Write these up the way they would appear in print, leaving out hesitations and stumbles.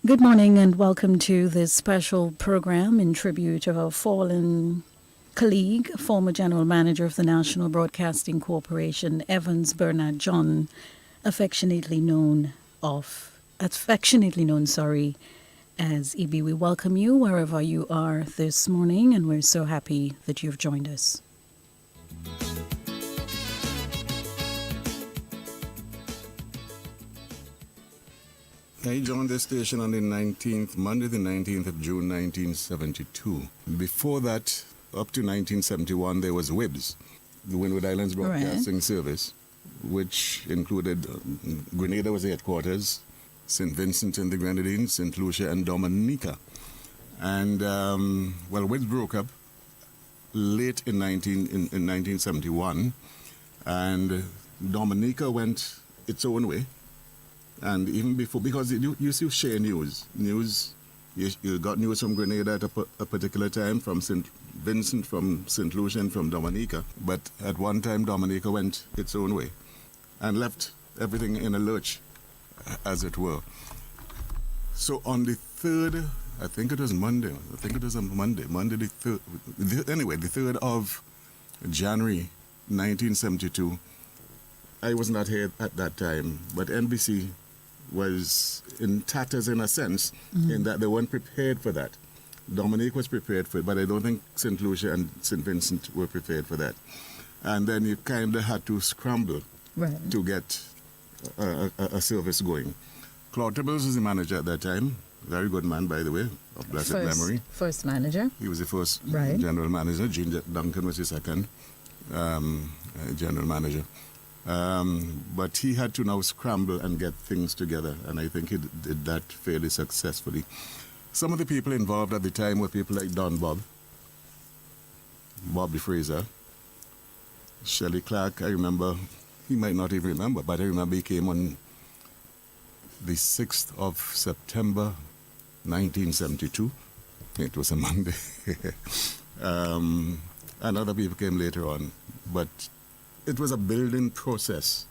Good morning and welcome to this special program in tribute of our fallen colleague, former General Manager of the National Broadcasting Corporation, Evans Bernard John, affectionately known, as EB. We welcome you wherever you are this morning, and we're so happy that you've joined us. I joined the station on the 19th, Monday the 19th of June 1972. Before that, up to 1971, there was WIBS, the Windward Islands Broadcasting Service, which included Grenada was the headquarters, St. Vincent and the Grenadines, St. Lucia and Dominica. And, WIBS broke up late in 1971, and Dominica went its own way. And even before, because you used to share news, you got news from Grenada at a particular time, from St. Vincent, from St. Lucia, and from Dominica. But at one time, Dominica went its own way and left everything in a lurch, as it were. So on the 3rd, I think it was Monday the 3rd, anyway, the 3rd of January 1972, I was not here at that time, but NBC was in tatters in a sense, in that they weren't prepared for that. Dominique was prepared for it, but I don't think St. Lucia and St. Vincent were prepared for that. And then you kind of had to scramble to get a service going. Claude Tibbles was the manager at that time. Very good man, by the way, of blessed memory. First manager. He was the first general manager. Gene Duncan was the second general manager. But he had to now scramble and get things together, and I think he did that fairly successfully. Some of the people involved at the time were people like Don Bobby Fraser, Shelley Clark. I remember, he might not even remember, but I remember he came on the 6th of September 1972. It was a Monday. And other people came later on, but it was a building process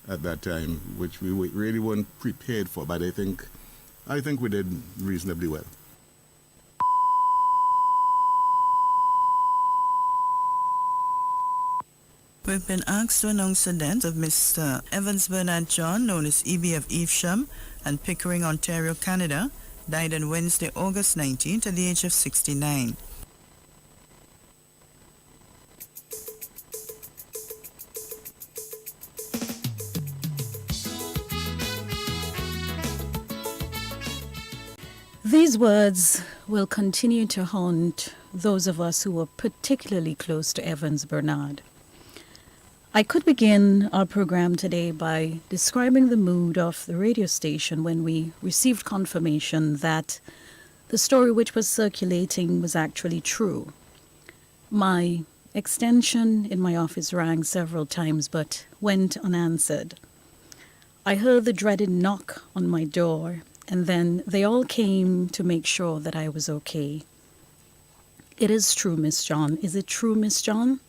at that time, which we really weren't prepared for, but I think we did reasonably well. We've been asked to announce the death of Mr. Evans Bernard John, known as EB of Evesham and Pickering, Ontario, Canada, died on Wednesday, August 19th at the age of 69. These words will continue to haunt those of us who were particularly close to Evans Bernard. I could begin our program today by describing the mood of the radio station when we received confirmation that the story which was circulating was actually true. My extension in my office rang several times but went unanswered. I heard the dreaded knock on my door, and then they all came to make sure that I was okay. It is true, Miss John. Is it true, Miss John?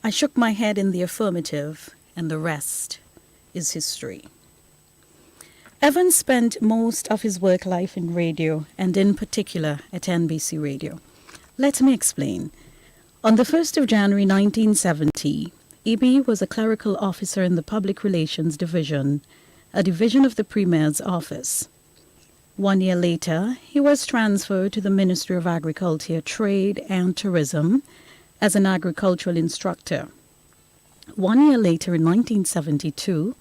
I shook my head in the affirmative, and the rest is history. Evans spent most of his work life in radio, and in particular at NBC Radio. Let me explain. On the 1st of January 1970, EB was a clerical officer in the Public Relations Division, a division of the Premier's office. 1 year later, he was transferred to the Ministry of Agriculture, Trade and Tourism as an agricultural instructor. 1 year later, in 1972,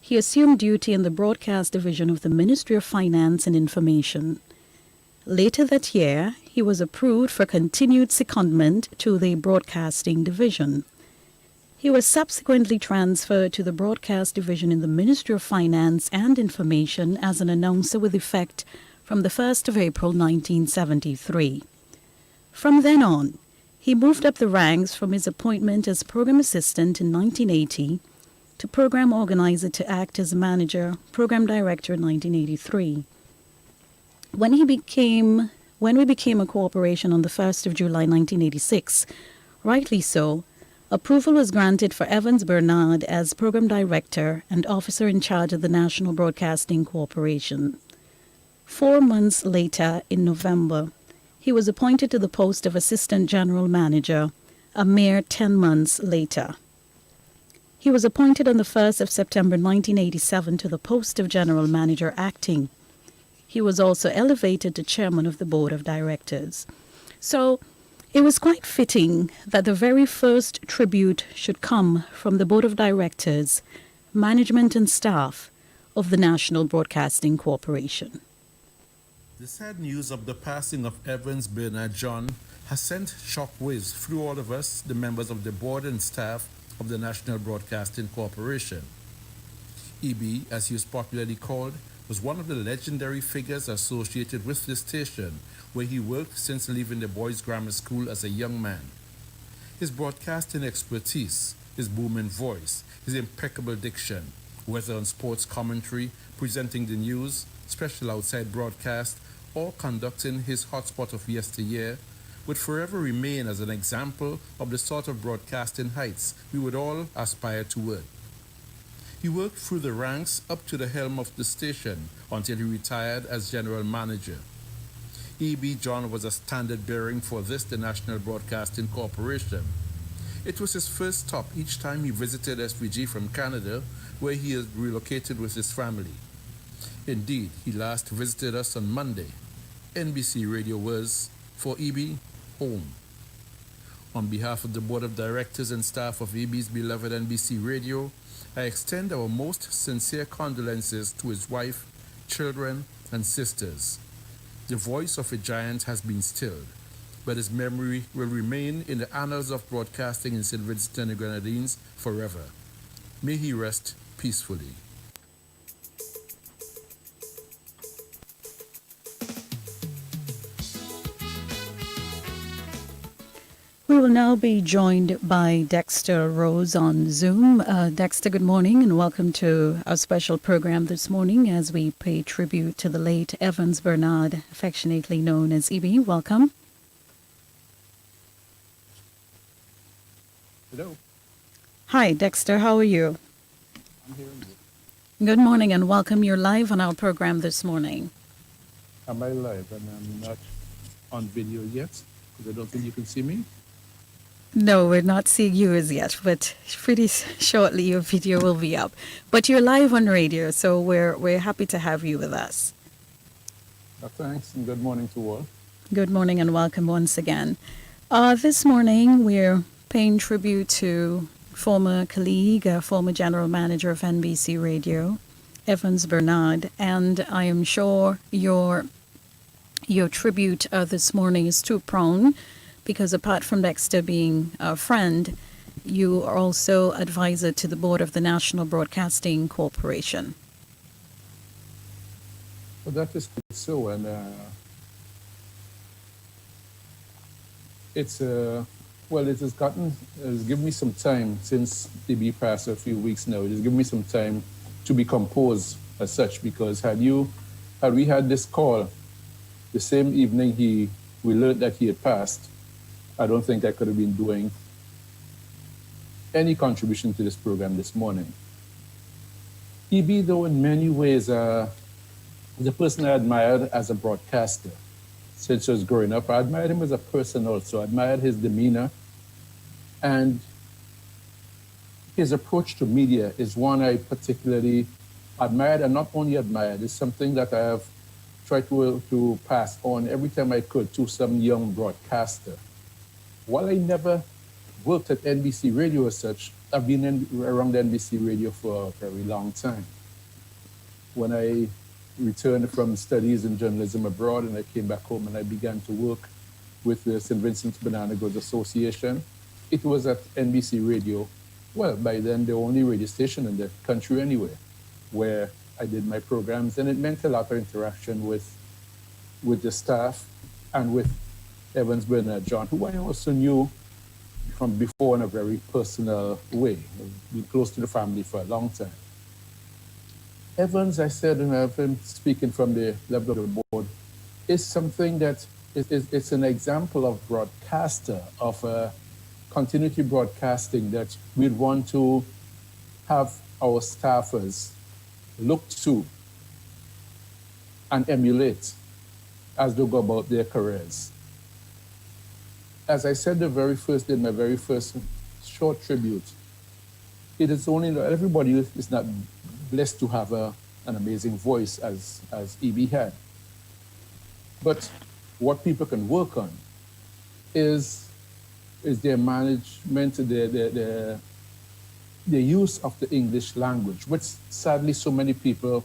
he assumed duty in the Broadcast Division of the Ministry of Finance and Information. Later that year, he was approved for continued secondment to the Broadcasting Division. He was subsequently transferred to the Broadcast Division in the Ministry of Finance and Information as an announcer with effect from the 1st of April 1973. From then on, he moved up the ranks from his appointment as program assistant in 1980 to program organizer to act as manager, program director in 1983. When we became a corporation on the 1st of July 1986, rightly so, approval was granted for Evans Bernard as program director and officer in charge of the National Broadcasting Corporation. 4 months later, in November, he was appointed to the post of Assistant General Manager, a mere 10 months later. He was appointed on the 1st of September 1987 to the post of General Manager Acting. He was also elevated to Chairman of the Board of Directors. So it was quite fitting that the very first tribute should come from the Board of Directors, management and staff of the National Broadcasting Corporation. The sad news of the passing of Evans Bernard John has sent shockwaves through all of us, the members of the board and staff of the National Broadcasting Corporation. EB, as he was popularly called, was one of the legendary figures associated with the station, where he worked since leaving the boys' grammar school as a young man. His broadcasting expertise, his booming voice, his impeccable diction, whether on sports commentary, presenting the news, special outside broadcast, or conducting his hotspot of yesteryear, would forever remain as an example of the sort of broadcasting heights we would all aspire toward. He worked through the ranks up to the helm of the station until he retired as general manager. E.B. John was a standard bearing for the National Broadcasting Corporation. It was his first stop each time he visited SVG from Canada, where he had relocated with his family. Indeed, he last visited us on Monday. NBC Radio was, for E.B., home. On behalf of the Board of Directors and staff of E.B.'s beloved NBC Radio, I extend our most sincere condolences to his wife, children, and sisters. The voice of a giant has been stilled, but his memory will remain in the annals of broadcasting in St. Vincent and the Grenadines forever. May he rest peacefully. We will now be joined by Dexter Rose on Zoom. Dexter, good morning and welcome to our special program this morning as we pay tribute to the late Evans Bernard, affectionately known as EB. Welcome. Hello. Hi, Dexter. How are you? I'm hearing you. Good morning and welcome. You're live on our program this morning. Am I live and I'm not on video yet? Because I don't think you can see me. No, we're not seeing you as yet, but pretty shortly your video will be up. But you're live on radio, so we're happy to have you with us. Thanks and good morning to all. Good morning and welcome once again. This morning we're paying tribute to former colleague, former general manager of NBC Radio, Evans Bernard, and I am sure your tribute this morning is two-pronged, because apart from Dexter being a friend, you are also advisor to the board of the National Broadcasting Corporation. Well, that is so, and it has given me some time since DB passed a few weeks now. It has given me some time to be composed as such, because had we had this call the same evening we learned that he had passed, I don't think I could have been doing any contribution to this program this morning. EB, though, in many ways, the person I admired as a broadcaster since I was growing up. I admired him as a person also. I admired his demeanor, and his approach to media is one I particularly admired, and not only admired, it's something that I have tried to pass on every time I could to some young broadcaster. While I never worked at NBC Radio as such, I've been around NBC Radio for a very long time. When I returned from studies in journalism abroad and I came back home and I began to work with the St. Vincent Banana Growers Association, it was at NBC Radio, well, by then the only radio station in the country anyway, where I did my programs, and it meant a lot of interaction with the staff and with Evans Bernard John, who I also knew from before in a very personal way. I've been close to the family for a long time. Evans, I said, and I've been speaking from the level of the board, is something that it's an example of broadcaster, of continuity broadcasting that we'd want to have our staffers look to and emulate as they go about their careers. As I said the very first day, my very first short tribute, it is only everybody is not blessed to have an amazing voice as E.B. had. But what people can work on is their management, their use of the English language, which sadly so many people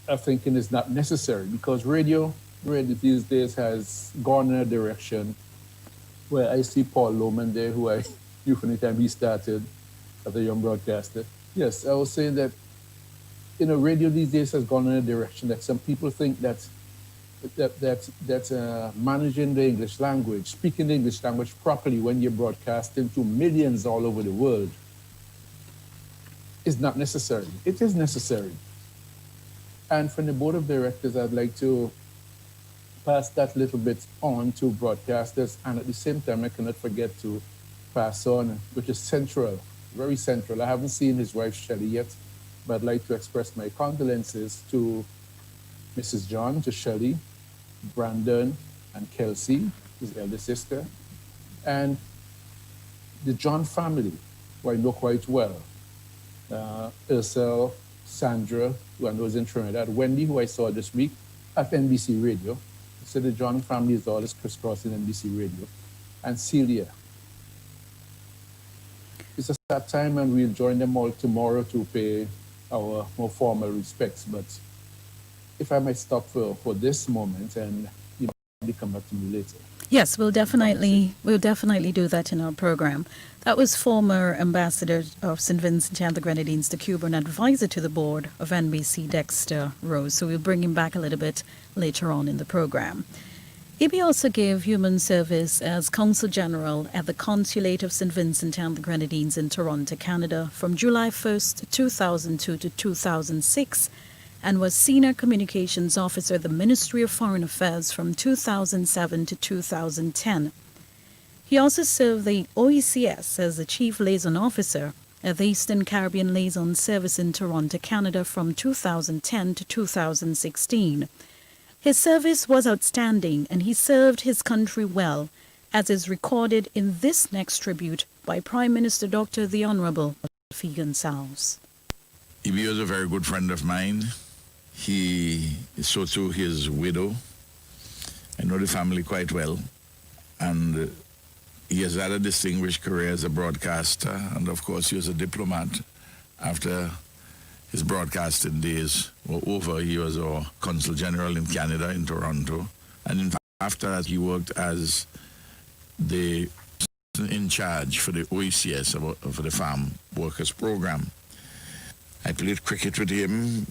are thinking is not necessary, because radio these days has gone in a direction where I see Paul Lohman there, who I knew from the time he started as a young broadcaster. Yes, I was saying that, radio these days has gone in a direction that some people think that managing the English language, speaking the English language properly when you're broadcasting to millions all over the world is not necessary. It is necessary. And from the board of directors, I'd like to pass that little bit on to broadcasters, and at the same time, I cannot forget to pass on, which is central, very central. I haven't seen his wife Shelley yet, but I'd like to express my condolences to Mrs. John, to Shelley, Brandon, and Kelsey, his elder sister, and the John family, who I know quite well. Ursel, Sandra, who I know is in Trinidad, Wendy, who I saw this week at NBC Radio. So the John family is always crisscrossing NBC Radio. And Celia. It's a sad time, and we'll join them all tomorrow to pay our more formal respects. But if I might stop for this moment, and you might come back to me later. Yes, we'll definitely do that in our program. That was former Ambassador of St. Vincent and the Grenadines to Cuba and advisor to the board of NBC, Dexter Rose. So we'll bring him back a little bit later on in the program. E.B. also gave human service as Consul General at the Consulate of St. Vincent and the Grenadines in Toronto, Canada, from July 1st, 2002 to 2006, and was Senior Communications Officer at the Ministry of Foreign Affairs from 2007 to 2010. He also served the OECS as the Chief Liaison Officer at the Eastern Caribbean Liaison Service in Toronto, Canada from 2010 to 2016. His service was outstanding, and he served his country well, as is recorded in this next tribute by Prime Minister Dr. the Honorable Alfie Gonsalves. E.B. was a very good friend of mine. He is so too his widow. I know the family quite well, and he has had a distinguished career as a broadcaster, and of course he was a diplomat. After his broadcasting days were over, he was our Consul General in Canada, in Toronto, and in fact, after that he worked as the person in charge for the OECS, for the Farm Workers Program. I played cricket with him.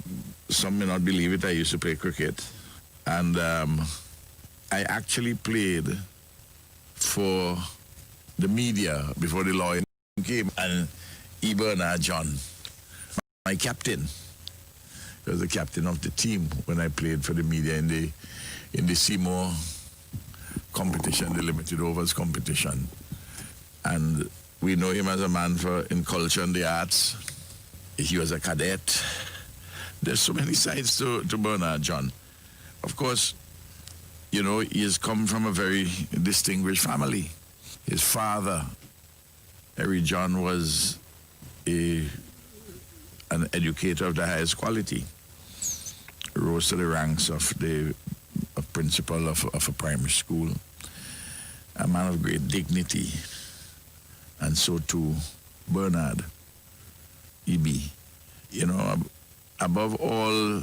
Some may not believe it, I used to play cricket. And I actually played for the media before the law came. And E. Bernard John, my captain, he was the captain of the team when I played for the media in the Seymour competition, the limited overs competition. And we know him as a man in culture and the arts. He was a cadet. There's so many sides to Bernard John. Of course, he has come from a very distinguished family. His father, Harry John, was an educator of the highest quality. Rose to the ranks of a principal of a primary school. A man of great dignity. And so too, Bernard. E.B. Above all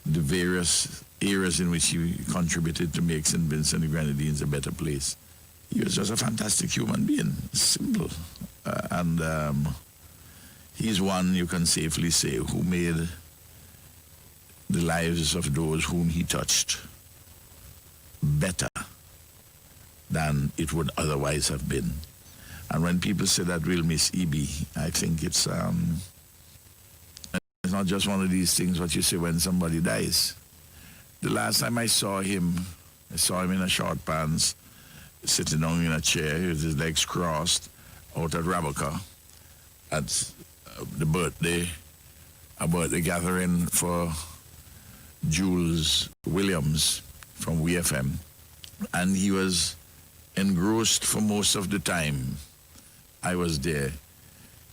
the various areas in which he contributed to make St. Vincent and the Grenadines a better place, he was just a fantastic human being, simple. And he's one, you can safely say, who made the lives of those whom he touched better than it would otherwise have been. And when people say that we'll miss E.B., I think it's not just one of these things what you say when somebody dies. The last time I saw him in a short pants, sitting down in a chair with his legs crossed out at Raboka at a birthday gathering for Jules Williams from WFM, and he was engrossed for most of the time I was there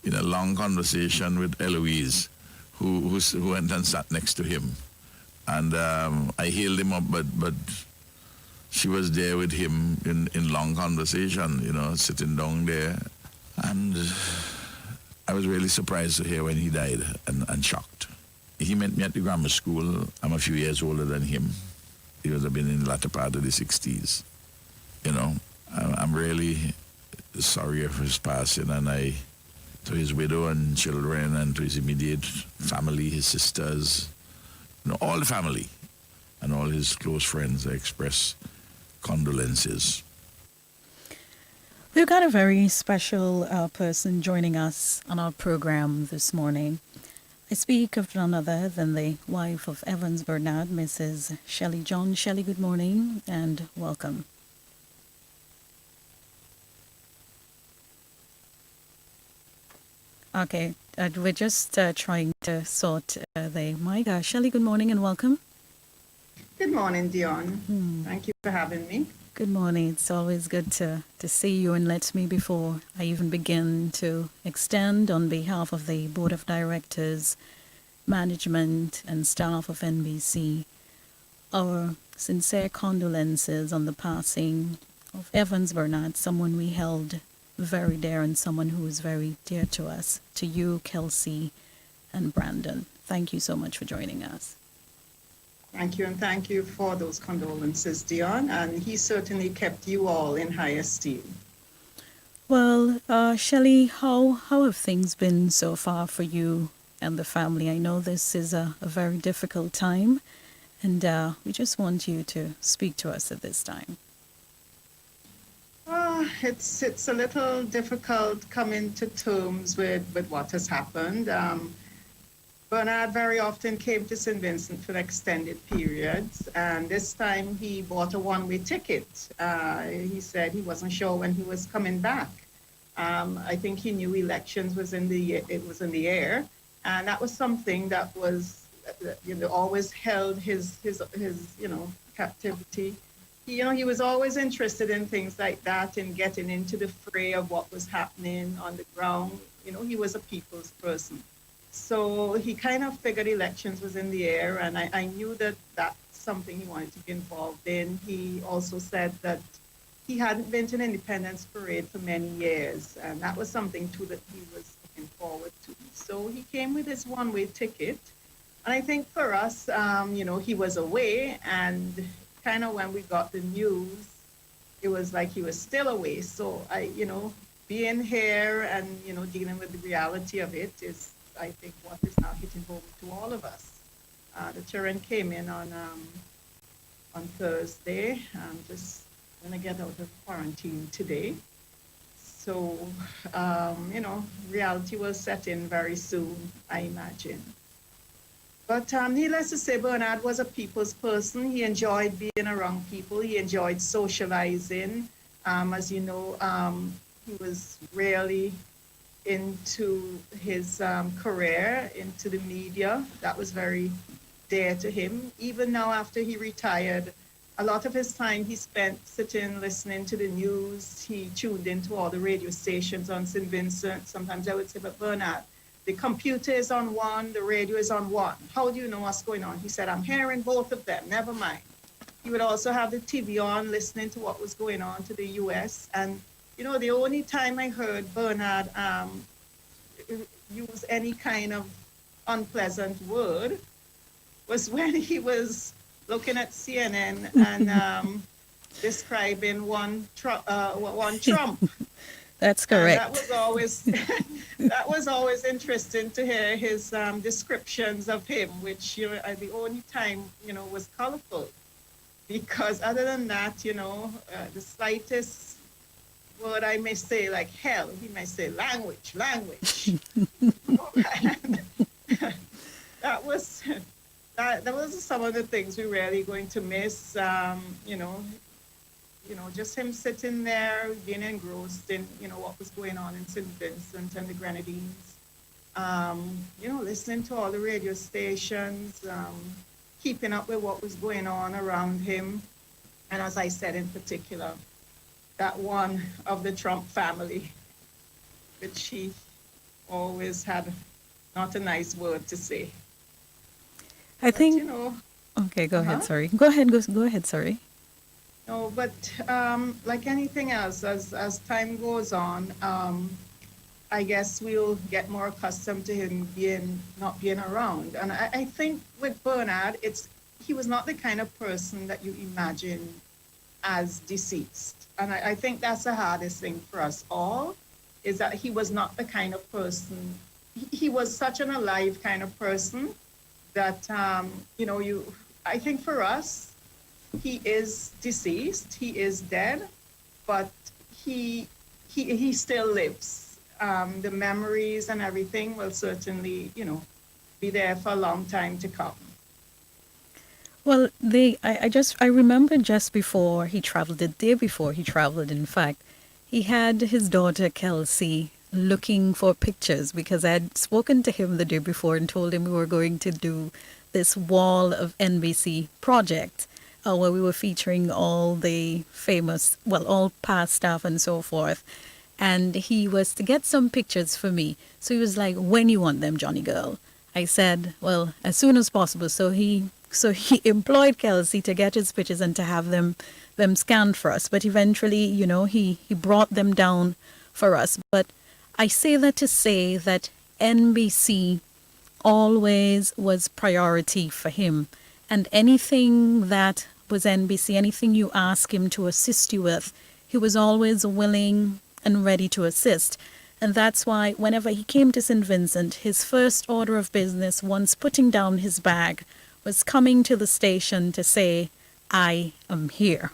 in a long conversation with Eloise, who went and sat next to him. And I hailed him up, but she was there with him in long conversation, sitting down there. And I was really surprised to hear when he died and shocked. He met me at the grammar school. I'm a few years older than him. He would have been in the latter part of the 60s. I'm really sorry of his passing, and to his widow and children, and to his immediate family, his sisters, all the family, and all his close friends, I express condolences. We've got a very special person joining us on our program this morning. I speak of none other than the wife of Evans Bernard, Mrs. Shelley John. Shelley, good morning and welcome. Okay, we're just trying to sort the mic. Shelley, good morning and welcome. Good morning, Dion. Thank you for having me. Good morning. It's always good to see you, and let me, before I even begin, to extend on behalf of the Board of Directors, management and staff of NBC, our sincere condolences on the passing of Evans Bernard, someone we held very dear and someone who is very dear to us, to you, Kelsey, and Brandon. Thank you so much for joining us. Thank you, and thank you for those condolences, Dion. And he certainly kept you all in high esteem. Well, Shelley, how have things been so far for you and the family? I know this is a very difficult time, and we just want you to speak to us at this time. It's a little difficult coming to terms with what has happened. Bernard very often came to St. Vincent for extended periods, and this time he bought a one-way ticket. He said he wasn't sure when he was coming back. I think he knew elections was in the air, and that was something that was always held his captivity. He was always interested in things like that and getting into the fray of what was happening on the ground. He was a people's person. So he kind of figured elections was in the air, and I knew that that's something he wanted to be involved in. He also said that he hadn't been to an independence parade for many years, and that was something too that he was looking forward to. So he came with his one-way ticket, and I think for us, he was away, and kind of when we got the news, it was like he was still away. So being here and dealing with the reality of it is, I think, what is now hitting home to all of us. The children came in on Thursday. I'm just going to get out of quarantine today. So, reality will set in very soon, I imagine. But needless to say, Bernard was a people's person. He enjoyed being around people. He enjoyed socializing. As you know, he was really into his career, into the media. That was very dear to him. Even now, after he retired, a lot of his time he spent sitting, listening to the news. He tuned into all the radio stations on St. Vincent. Sometimes I would say, but Bernard, the computer is on one, the radio is on one. How do you know what's going on? He said, I'm hearing both of them, never mind. He would also have the TV on, listening to what was going on to the U.S. And the only time I heard Bernard use any kind of unpleasant word was when he was looking at CNN and describing one Trump. That's correct. And that was always interesting to hear his descriptions of him, which the only time was colorful, because other than that, the slightest word I may say, like hell, he may say language. That was some of the things we're really going to miss. Just him sitting there, being engrossed in what was going on in St. Vincent and the Grenadines. Listening to all the radio stations, keeping up with what was going on around him. And as I said in particular, that one of the Trump family, which he always had not a nice word to say. I But, think. you know, Okay, go ahead. Uh-huh. Sorry. Go ahead. Go ahead. Sorry. no, but like anything else, as time goes on, I guess we'll get more accustomed to him not being around. And I think with Bernard, he was not the kind of person that you imagine as deceased. And I think that's the hardest thing for us all, is that he was not the kind of person, he was such an alive kind of person that, I think for us, he is deceased, he is dead, but he still lives. The memories and everything will certainly, be there for a long time to come. Well, I remember just before he traveled, the day before he traveled, in fact, he had his daughter Kelsey looking for pictures because I had spoken to him the day before and told him we were going to do this wall of NBC project where we were featuring all the famous, well, all past staff and so forth. And he was to get some pictures for me. So he was like, "When you want them, Johnny girl?" I said, "Well, as soon as possible." So he employed Kelsey to get his pictures and to have them scanned for us. But eventually, he brought them down for us. But I say that to say that NBC always was priority for him. And anything that was NBC, anything you ask him to assist you with, he was always willing and ready to assist. And that's why whenever he came to St. Vincent, his first order of business, once putting down his bag, was coming to the station to say, "I am here."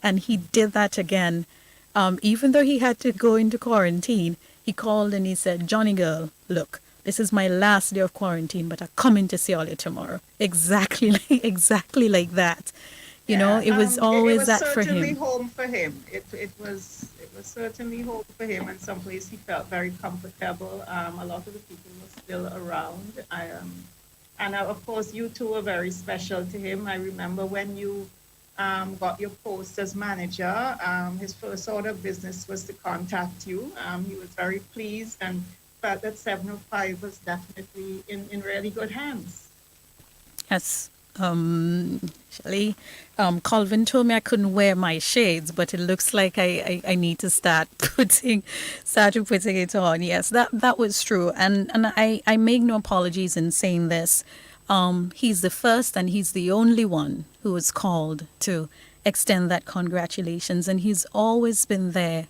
And he did that again. Even though he had to go into quarantine, he called and he said, "Johnny girl, look, this is my last day of quarantine, but I'm coming to see all you tomorrow." Exactly like that. It was always that for It was certainly him. home for him. It was certainly home for him, and someplace he felt very comfortable. A lot of the people were still around. And of course, you two were very special to him. I remember when you got your post as manager, his first order of business was to contact you. He was very pleased and felt that 705 was definitely in really good hands. Yes. Shelley, Colvin told me I couldn't wear my shades, but it looks like I need to start putting it on. Yes, that was true. And I make no apologies in saying this. He's the first and he's the only one who was called to extend that congratulations. And he's always been there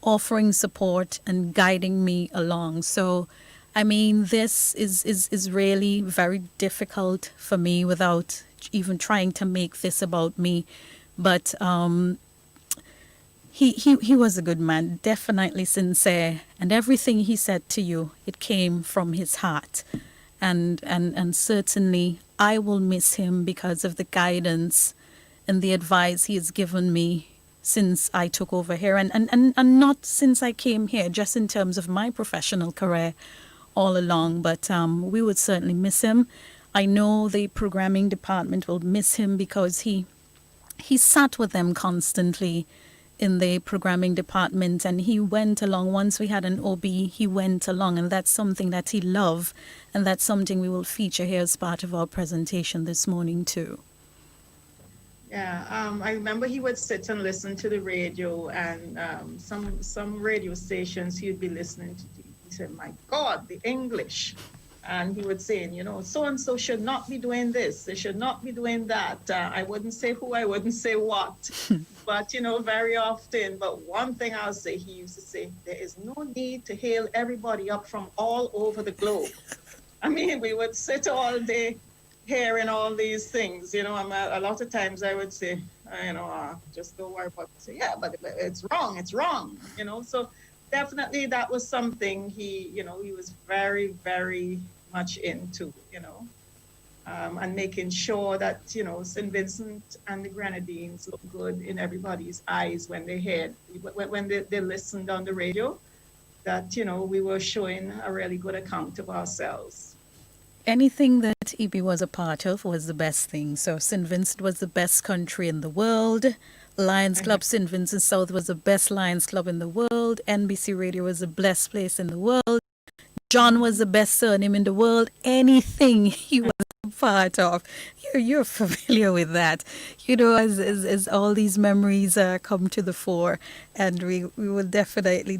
offering support and guiding me along. So, I mean, this is really very difficult for me without even trying to make this about me. But he was a good man, definitely sincere. And everything he said to you, it came from his heart. And certainly I will miss him because of the guidance and the advice he has given me since I took over here. And not since I came here, just in terms of my professional career all along, but we would certainly miss him. I know the programming department will miss him because he sat with them constantly in the programming department, and he went along. Once we had an OB, he went along, and that's something that he loved, and that's something we will feature here as part of our presentation this morning too. Yeah, I remember he would sit and listen to the radio, and some radio stations he'd be listening to. He said, "My God, the English." And he would say, so-and-so should not be doing this. They should not be doing that. I wouldn't say who, I wouldn't say what. But, very often. But one thing I'll say, he used to say, there is no need to hail everybody up from all over the globe. I mean, we would sit all day hearing all these things. A lot of times I would say, just don't worry about it. Say, yeah, but it's wrong. So definitely that was something he was very, very much into, and making sure that, St. Vincent and the Grenadines look good in everybody's eyes when they listened on the radio, that, we were showing a really good account of ourselves. anything that E.B. was a part of was the best thing. So St. Vincent was the best country in the world. Lions Club St. Vincent South was the best Lions Club in the world. NBC Radio was the best place in the world. John was the best surname in the world. Anything he was a part of. You're familiar with that. You know, as all these memories come to the fore, and we will definitely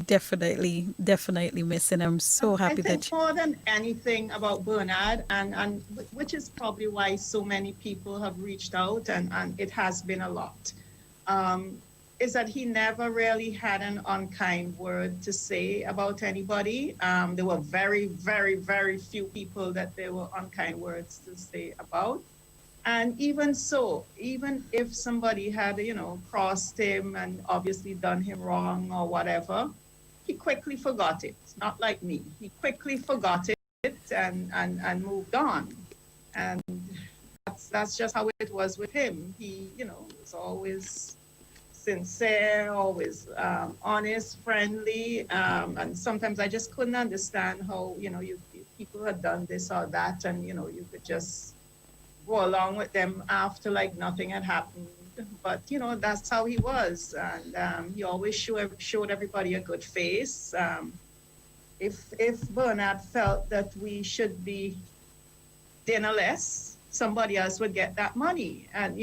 miss him. I'm so happy I think that more than anything about Bernard, and which is probably why so many people have reached out, and it has been a lot, is that he never really had an unkind word to say about anybody. There were very, very, very few people that there were unkind words to say about. And even so, even if somebody had, crossed him and obviously done him wrong or whatever, he quickly forgot it. It's not like me. He quickly forgot it and moved on. And that's just how it was with him. He, was always sincere, always honest, friendly, and sometimes I just couldn't understand how people had done this or that, and you could just go along with them after like nothing had happened. But that's how he was, and he always showed everybody a good face. If Bernard felt that we should be dinnerless, somebody else would get that money, and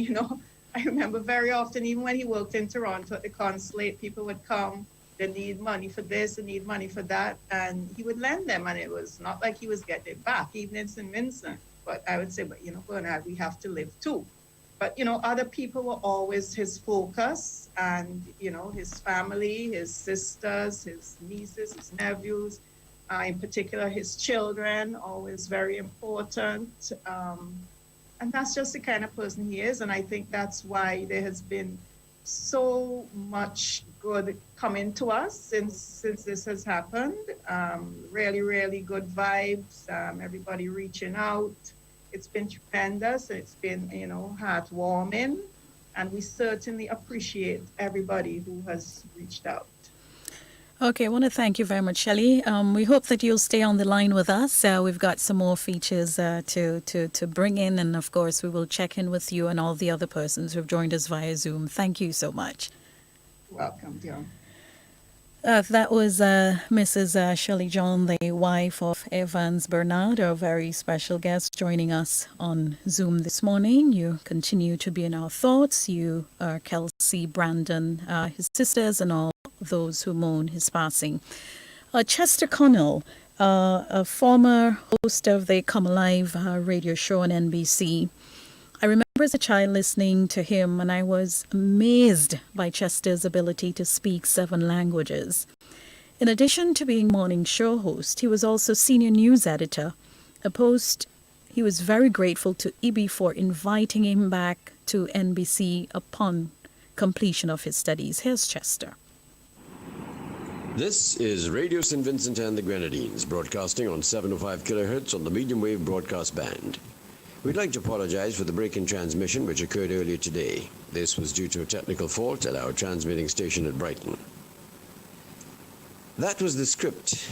I remember very often, even when he worked in Toronto at the consulate, people would come, they need money for this, they need money for that, and he would lend them, and it was not like he was getting it back, even in St. Vincent. But I would say, Bernard, we have to live too. But, other people were always his focus, and, his family, his sisters, his nieces, his nephews, in particular his children, always very important. And that's just the kind of person he is. And I think that's why there has been so much good coming to us since this has happened. Really, really good vibes, everybody reaching out. It's been tremendous. It's been, heartwarming. And we certainly appreciate everybody who has reached out. Okay, I want to thank you very much, Shelley. We hope that you'll stay on the line with us. We've got some more features to bring in, and of course, we will check in with you and all the other persons who have joined us via Zoom. Thank you so much. Welcome, Dion. That was Mrs. Shelley John, the wife of Evans Bernard, our very special guest joining us on Zoom this morning. You continue to be in our thoughts. You are Kelsey, Brandon, his sisters, and all those who mourn his passing. Chester Connell, a former host of the Come Alive radio show on NBC. I remember as a child listening to him, and I was amazed by Chester's ability to speak 7 languages. In addition to being morning show host, he was also senior news editor, a post he was very grateful to E.B. for inviting him back to NBC upon completion of his studies. Here's Chester. This is Radio St. Vincent and the Grenadines, broadcasting on 705 kHz on the medium wave broadcast band. We'd like to apologize for the break in transmission which occurred earlier today. This was due to a technical fault at our transmitting station at Brighton. That was the script.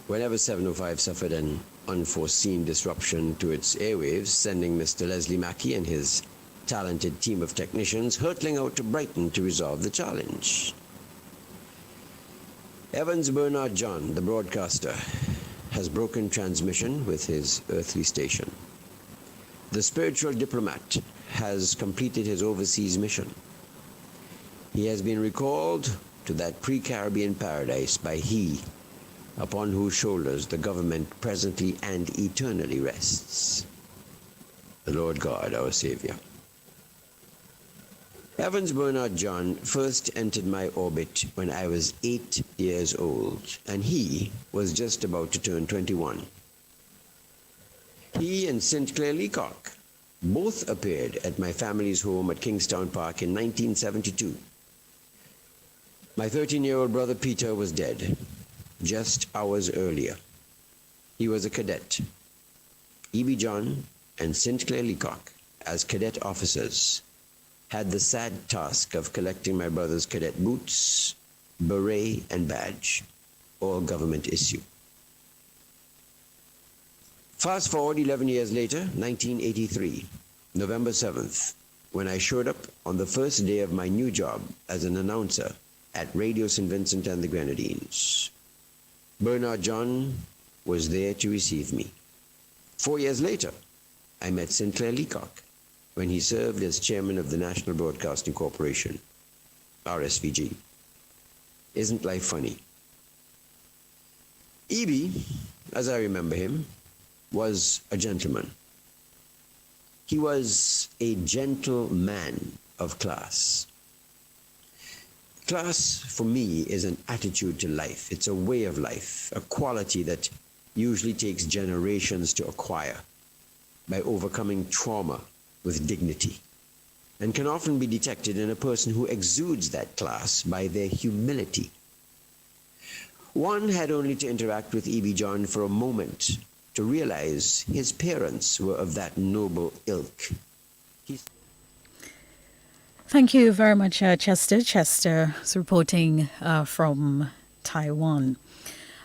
Whenever 705 suffered an unforeseen disruption to its airwaves, sending Mr. Leslie Mackey and his talented team of technicians hurtling out to Brighton to resolve the challenge. Evans Bernard John, the broadcaster, has broken transmission with his earthly station. The spiritual diplomat has completed his overseas mission. He has been recalled to that pre-Caribbean paradise by He, upon whose shoulders the government presently and eternally rests, the Lord God, our Savior. Evans Bernard John first entered my orbit when I was 8 years old, and he was just about to turn 21. He and St. Clair Leacock both appeared at my family's home at Kingstown Park in 1972. My 13-year-old brother Peter was dead just hours earlier. He was a cadet. E.B. John and St. Clair Leacock, as cadet officers, had the sad task of collecting my brother's cadet boots, beret, and badge, all government issue. Fast forward 11 years later, 1983, November 7th, when I showed up on the first day of my new job as an announcer at Radio St. Vincent and the Grenadines. Bernard John was there to receive me. 4 years later, I met Sinclair Leacock when he served as chairman of the National Broadcasting Corporation, RSVG. Isn't life funny? E.B., as I remember him, was a gentleman. He was a gentleman of class. Class, for me, is an attitude to life. It's a way of life, a quality that usually takes generations to acquire by overcoming trauma with dignity, and can often be detected in a person who exudes that class by their humility. One had only to interact with E.B. John for a moment to realize his parents were of that noble ilk. Thank you very much, Chester. Chester is reporting from Taiwan.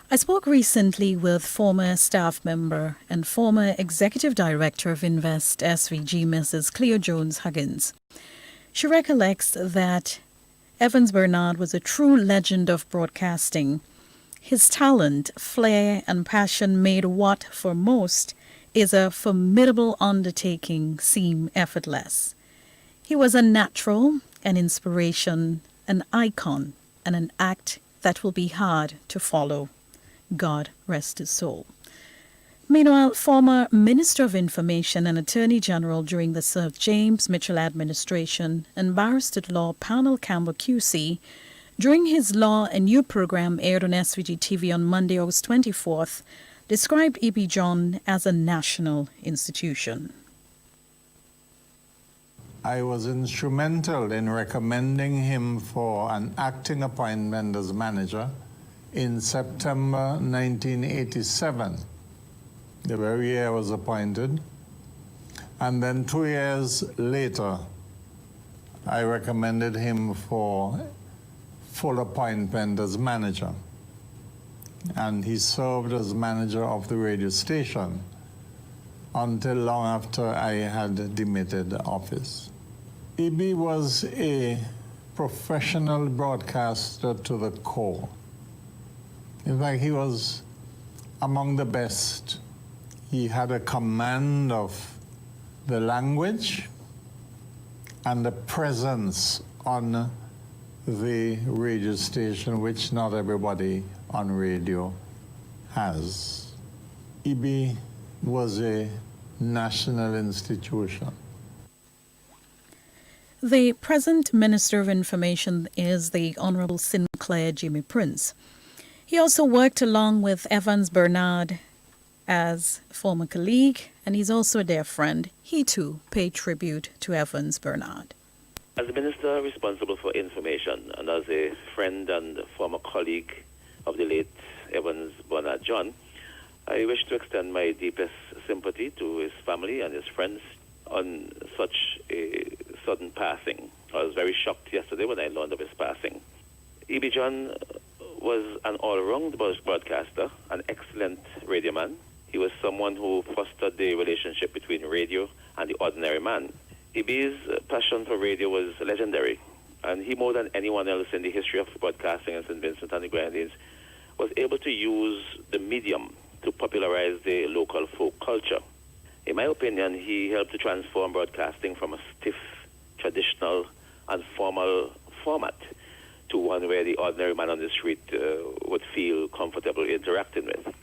I spoke recently with former staff member and former executive director of Invest SVG, Mrs. Cleo Jones Huggins. She recollects that Evans Bernard was a true legend of broadcasting. His talent, flair, and passion made what, for most, is a formidable undertaking seem effortless. He was a natural, an inspiration, an icon, and an act that will be hard to follow. God rest his soul. Meanwhile, former Minister of Information and Attorney General during the Sir James Mitchell administration and barrister at law Panel Campbell QC, during his Law and You program aired on SVG TV on Monday, August 24th, described E.B. John as a national institution. I was instrumental in recommending him for an acting appointment as manager in September 1987, the very year I was appointed. And then 2 years later, I recommended him for full appointment as manager. And he served as manager of the radio station until long after I had demitted office. E.B. was a professional broadcaster to the core. In fact, he was among the best. He had a command of the language and the presence on the radio station, which not everybody on radio has. E.B. was a national institution. The present Minister of Information is the Honourable Sinclair Jimmy Prince. He also worked along with Evans Bernard as former colleague, and he's also a dear friend. He too paid tribute to Evans Bernard. As a minister responsible for information and as a friend and former colleague of the late Evans Bernard John, I wish to extend my deepest sympathy to his family and his friends on such a sudden passing. I was very shocked yesterday when I learned of his passing. E.B. John was an all-round broadcaster, an excellent radioman. He was someone who fostered the relationship between radio and the ordinary man. E.B.'s passion for radio was legendary, and he, more than anyone else in the history of broadcasting in St. Vincent and the Grenadines, was able to use the medium to popularize the local folk culture. In my opinion, he helped to transform broadcasting from a stiff, traditional, and formal format to one where the ordinary man on the street would feel comfortable interacting with.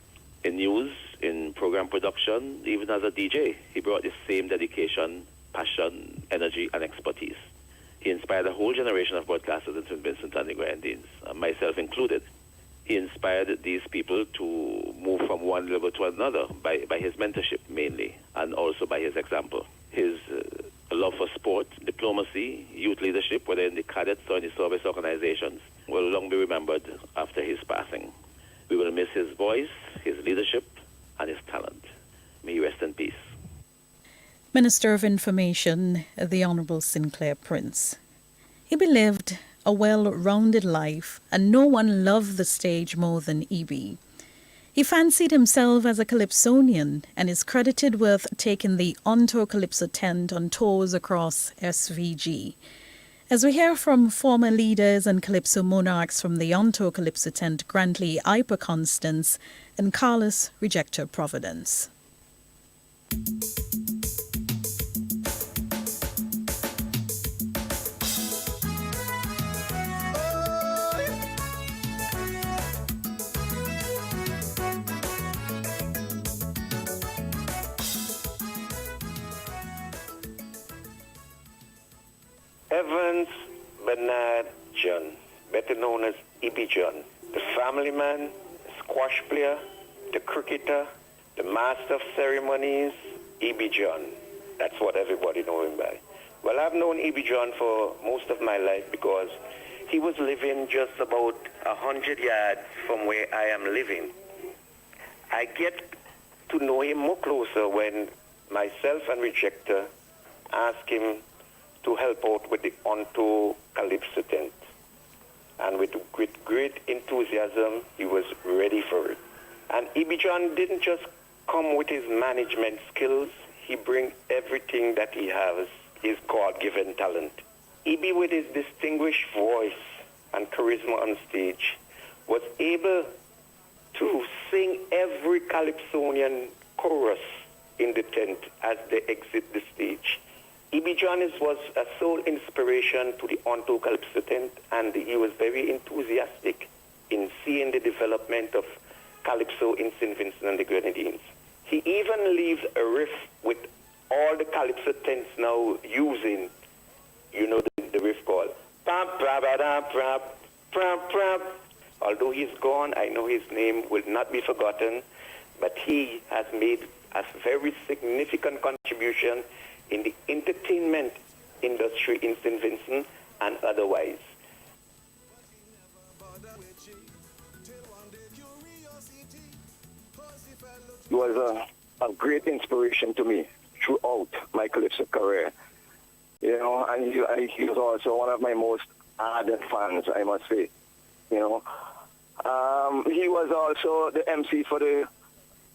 In news, in program production, even as a DJ, he brought the same dedication, passion, energy, and expertise. He inspired a whole generation of broadcasters in St. Vincent and the Grenadines, myself included. He inspired these people to move from one level to another by his mentorship mainly, and also by his example. His love for sport, diplomacy, youth leadership, whether in the cadets or in the service organizations, will long be remembered after his passing. We will miss his voice, his leadership, and his talent. May he rest in peace. Minister of Information, the Honourable Sinclair Prince. He lived a well-rounded life, and no one loved the stage more than E.B. He fancied himself as a Calypsonian and is credited with taking the Onto Calypso tent on tours across SVG. As we hear from former leaders and Calypso monarchs from the Onto Calypso tent, Grantley Iper Constance and Carlos Rejector Providence. Evans Bernard John, better known as E.B. John, the family man, squash player, the cricketer, the master of ceremonies, E.B. John. That's what everybody know him by. Well, I've known E.B. John for most of my life because he was living just about 100 yards from where I am living. I get to know him more closer when myself and Rejector asked him to help out with the Onto Calypso tent. And with great enthusiasm, he was ready for it. And E.B. John didn't just come with his management skills. He brings everything that he has, his God-given talent. E.B., with his distinguished voice and charisma on stage, was able to sing every Calypsonian chorus in the tent as they exit the stage. E.B. John was a sole inspiration to the Onto Calypso tent, and he was very enthusiastic in seeing the development of Calypso in St. Vincent and the Grenadines. He even leaves a riff with all the Calypso tents now using, the riff called pam pra ba da pra pra pra. Although he's gone, I know his name will not be forgotten, but he has made a very significant contribution in the entertainment industry in St. Vincent and otherwise. He was a great inspiration to me throughout my Calypso career. And he was also one of my most ardent fans, I must say. He was also the MC for the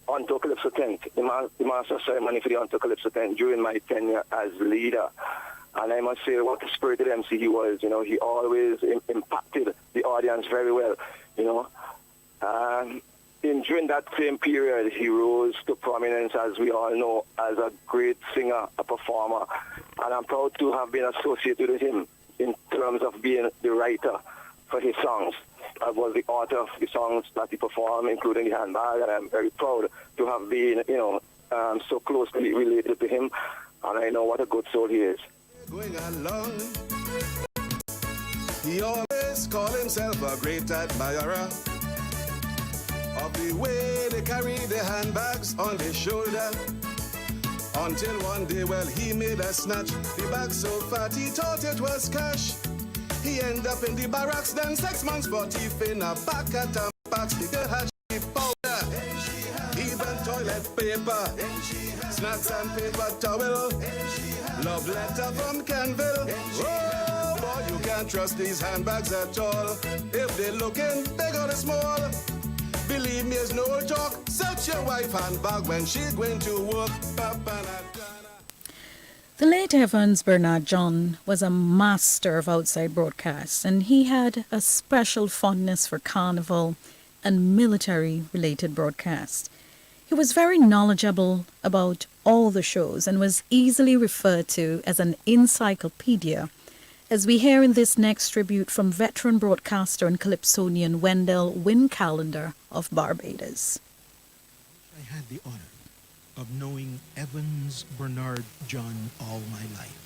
Onto Calypso tent, the master of ceremony for the Onto Calypso tent during my tenure as leader. And I must say what a spirited MC he was. He always impacted the audience very well, during that same period, he rose to prominence, as we all know, as a great singer, a performer. And I'm proud to have been associated with him in terms of being the writer for his songs. I was the author of the songs that he performed, including The Handbag, and I'm very proud to have been, so closely related to him. And I know what a good soul he is. Going along, he always called himself a great admirer of the way they carry their handbags on their shoulder. Until one day, he made a snatch the bag so fat he thought it was cash. He ended up in the barracks, then 6 months for thief in a back at a box. The girl had cheap powder, even toilet paper, snacks and paper towel, love letter from Canville. Oh boy, you can't trust these handbags at all. If they're looking big or small, believe me, it's no joke. Search your wife handbag when she's going to work. The late Evans Bernard John was a master of outside broadcasts, and he had a special fondness for carnival and military-related broadcasts. He was very knowledgeable about all the shows and was easily referred to as an encyclopedia, as we hear in this next tribute from veteran broadcaster and Calypsonian Wendell Wynn Callender of Barbados. I had the honor of knowing Evans Bernard John all my life.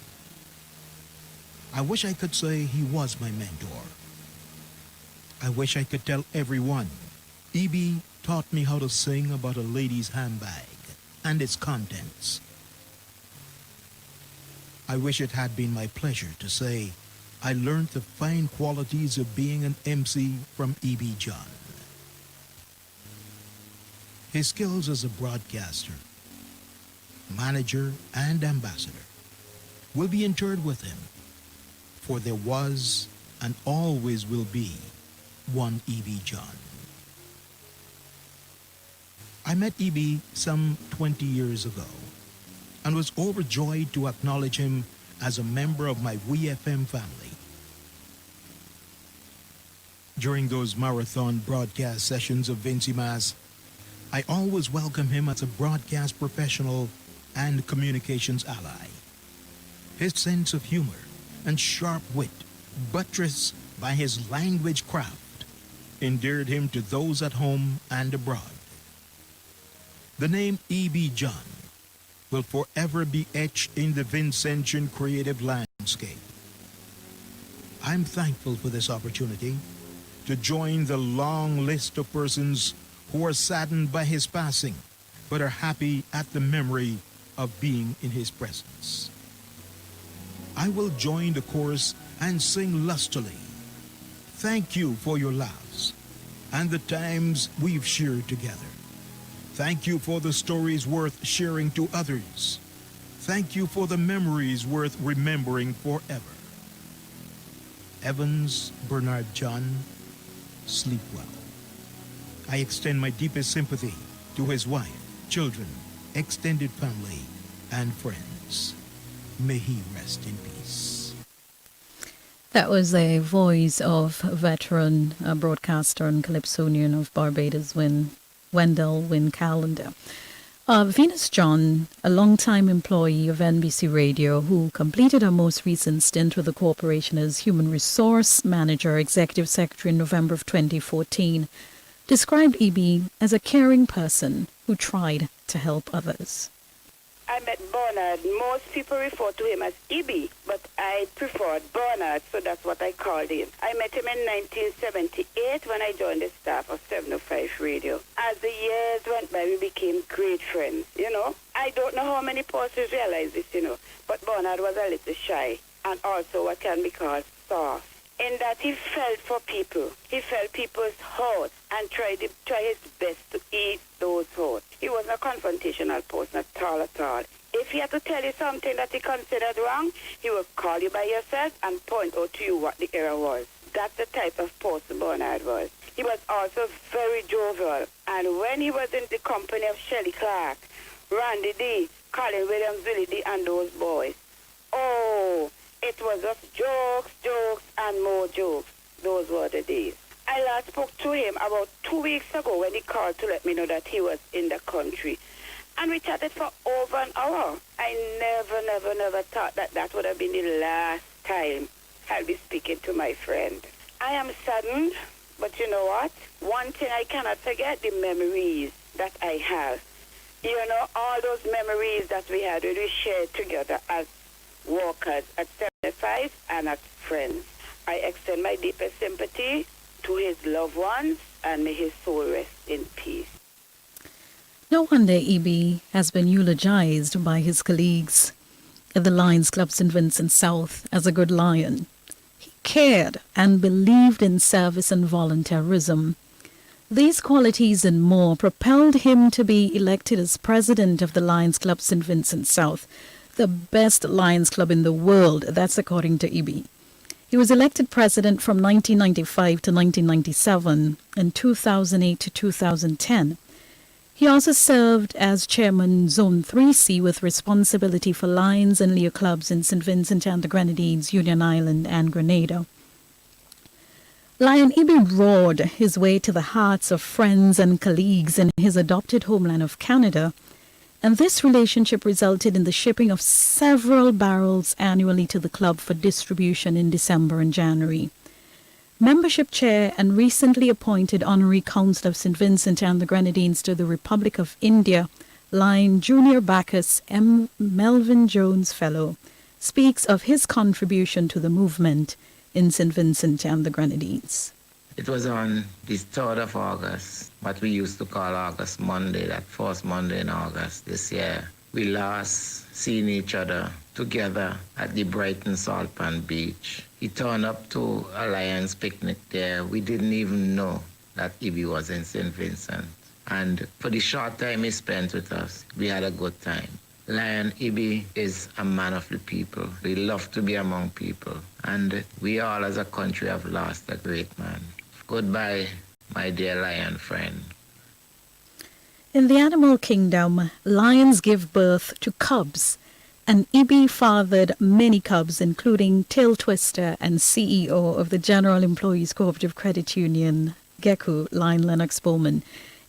I wish I could say he was my mentor. I wish I could tell everyone E.B. taught me how to sing about a lady's handbag and its contents. I wish it had been my pleasure to say I learned the fine qualities of being an MC from E.B. John. His skills as a broadcaster, manager, and ambassador will be interred with him, for there was and always will be one E.B. John. I met E.B. some 20 years ago and was overjoyed to acknowledge him as a member of my WeFM family. During those marathon broadcast sessions of Vincy Mas, I always welcome him as a broadcast professional and communications ally. His sense of humor and sharp wit, buttressed by his language craft, endeared him to those at home and abroad. The name E.B. John will forever be etched in the Vincentian creative landscape. I'm thankful for this opportunity to join the long list of persons who are saddened by his passing, but are happy at the memory of being in his presence. I will join the chorus and sing lustily. Thank you for your laughs and the times we've shared together. Thank you for the stories worth sharing to others. Thank you for the memories worth remembering forever. Evans Bernard John, sleep well. I extend my deepest sympathy to his wife, children, extended family, and friends. May he rest in peace. That was a voice of veteran broadcaster and calypsonian of Barbados, Wendell Wynn Callender. Venus John, a long-time employee of NBC Radio who completed her most recent stint with the corporation as Human Resource Manager, Executive Secretary in November of 2014, described E.B. as a caring person who tried to help others. I met Bernard. Most people refer to him as E.B., but I preferred Bernard, so that's what I called him. I met him in 1978 when I joined the staff of 705 Radio. As the years went by, we became great friends, I don't know how many persons realize this, but Bernard was a little shy and also what can be called soft, in that he felt for people. He felt people's hurts and tried his best to ease those hurts. He wasn't a confrontational person at all. If he had to tell you something that he considered wrong, he would call you by yourself and point out to you what the error was. That's the type of person Bernard was. He was also very jovial, and when he was in the company of Shelley Clark, Randy D, Colin Williams, Willie D, and those boys, it was just jokes, and more jokes. Those were the days. I last spoke to him about 2 weeks ago when he called to let me know that he was in the country. And we chatted for over an hour. I never thought that would have been the last time I'll be speaking to my friend. I am saddened, but you know what? One thing I cannot forget, the memories that I have. All those memories that we had when we shared together as workers at 75 and as friends. I extend my deepest sympathy to his loved ones, and may his soul rest in peace. No wonder E.B. has been eulogized by his colleagues at the Lions Club St. Vincent South as a good lion. He cared and believed in service and volunteerism. These qualities and more propelled him to be elected as president of the Lions Club St. Vincent South, the best Lions Club in the world. That's according to E.B. He was elected president from 1995 to 1997 and 2008 to 2010. He also served as chairman Zone 3C with responsibility for Lions and Leo clubs in St. Vincent and the Grenadines, Union Island, and Grenada. Lion E.B. roared his way to the hearts of friends and colleagues in his adopted homeland of Canada, and this relationship resulted in the shipping of several barrels annually to the club for distribution in December and January. Membership chair and recently appointed honorary council of St. Vincent and the Grenadines to the Republic of India, Lion Junior Bacchus M. Melvin Jones Fellow, speaks of his contribution to the movement in St. Vincent and the Grenadines. It was on the 3rd of August, what we used to call August Monday, that first Monday in August this year. We last seen each other together at the Brighton Salt Pan Beach. He turned up to a Lions picnic there. We didn't even know that E.B. was in St. Vincent. And for the short time he spent with us, we had a good time. Lion E.B. is a man of the people. We love to be among people. And we all as a country have lost a great man. Goodbye, my dear Lion friend. In the animal kingdom, lions give birth to cubs, and Ibi fathered many cubs, including tail twister and CEO of the General Employees Cooperative Credit Union, GECU, Lion Lennox Bowman.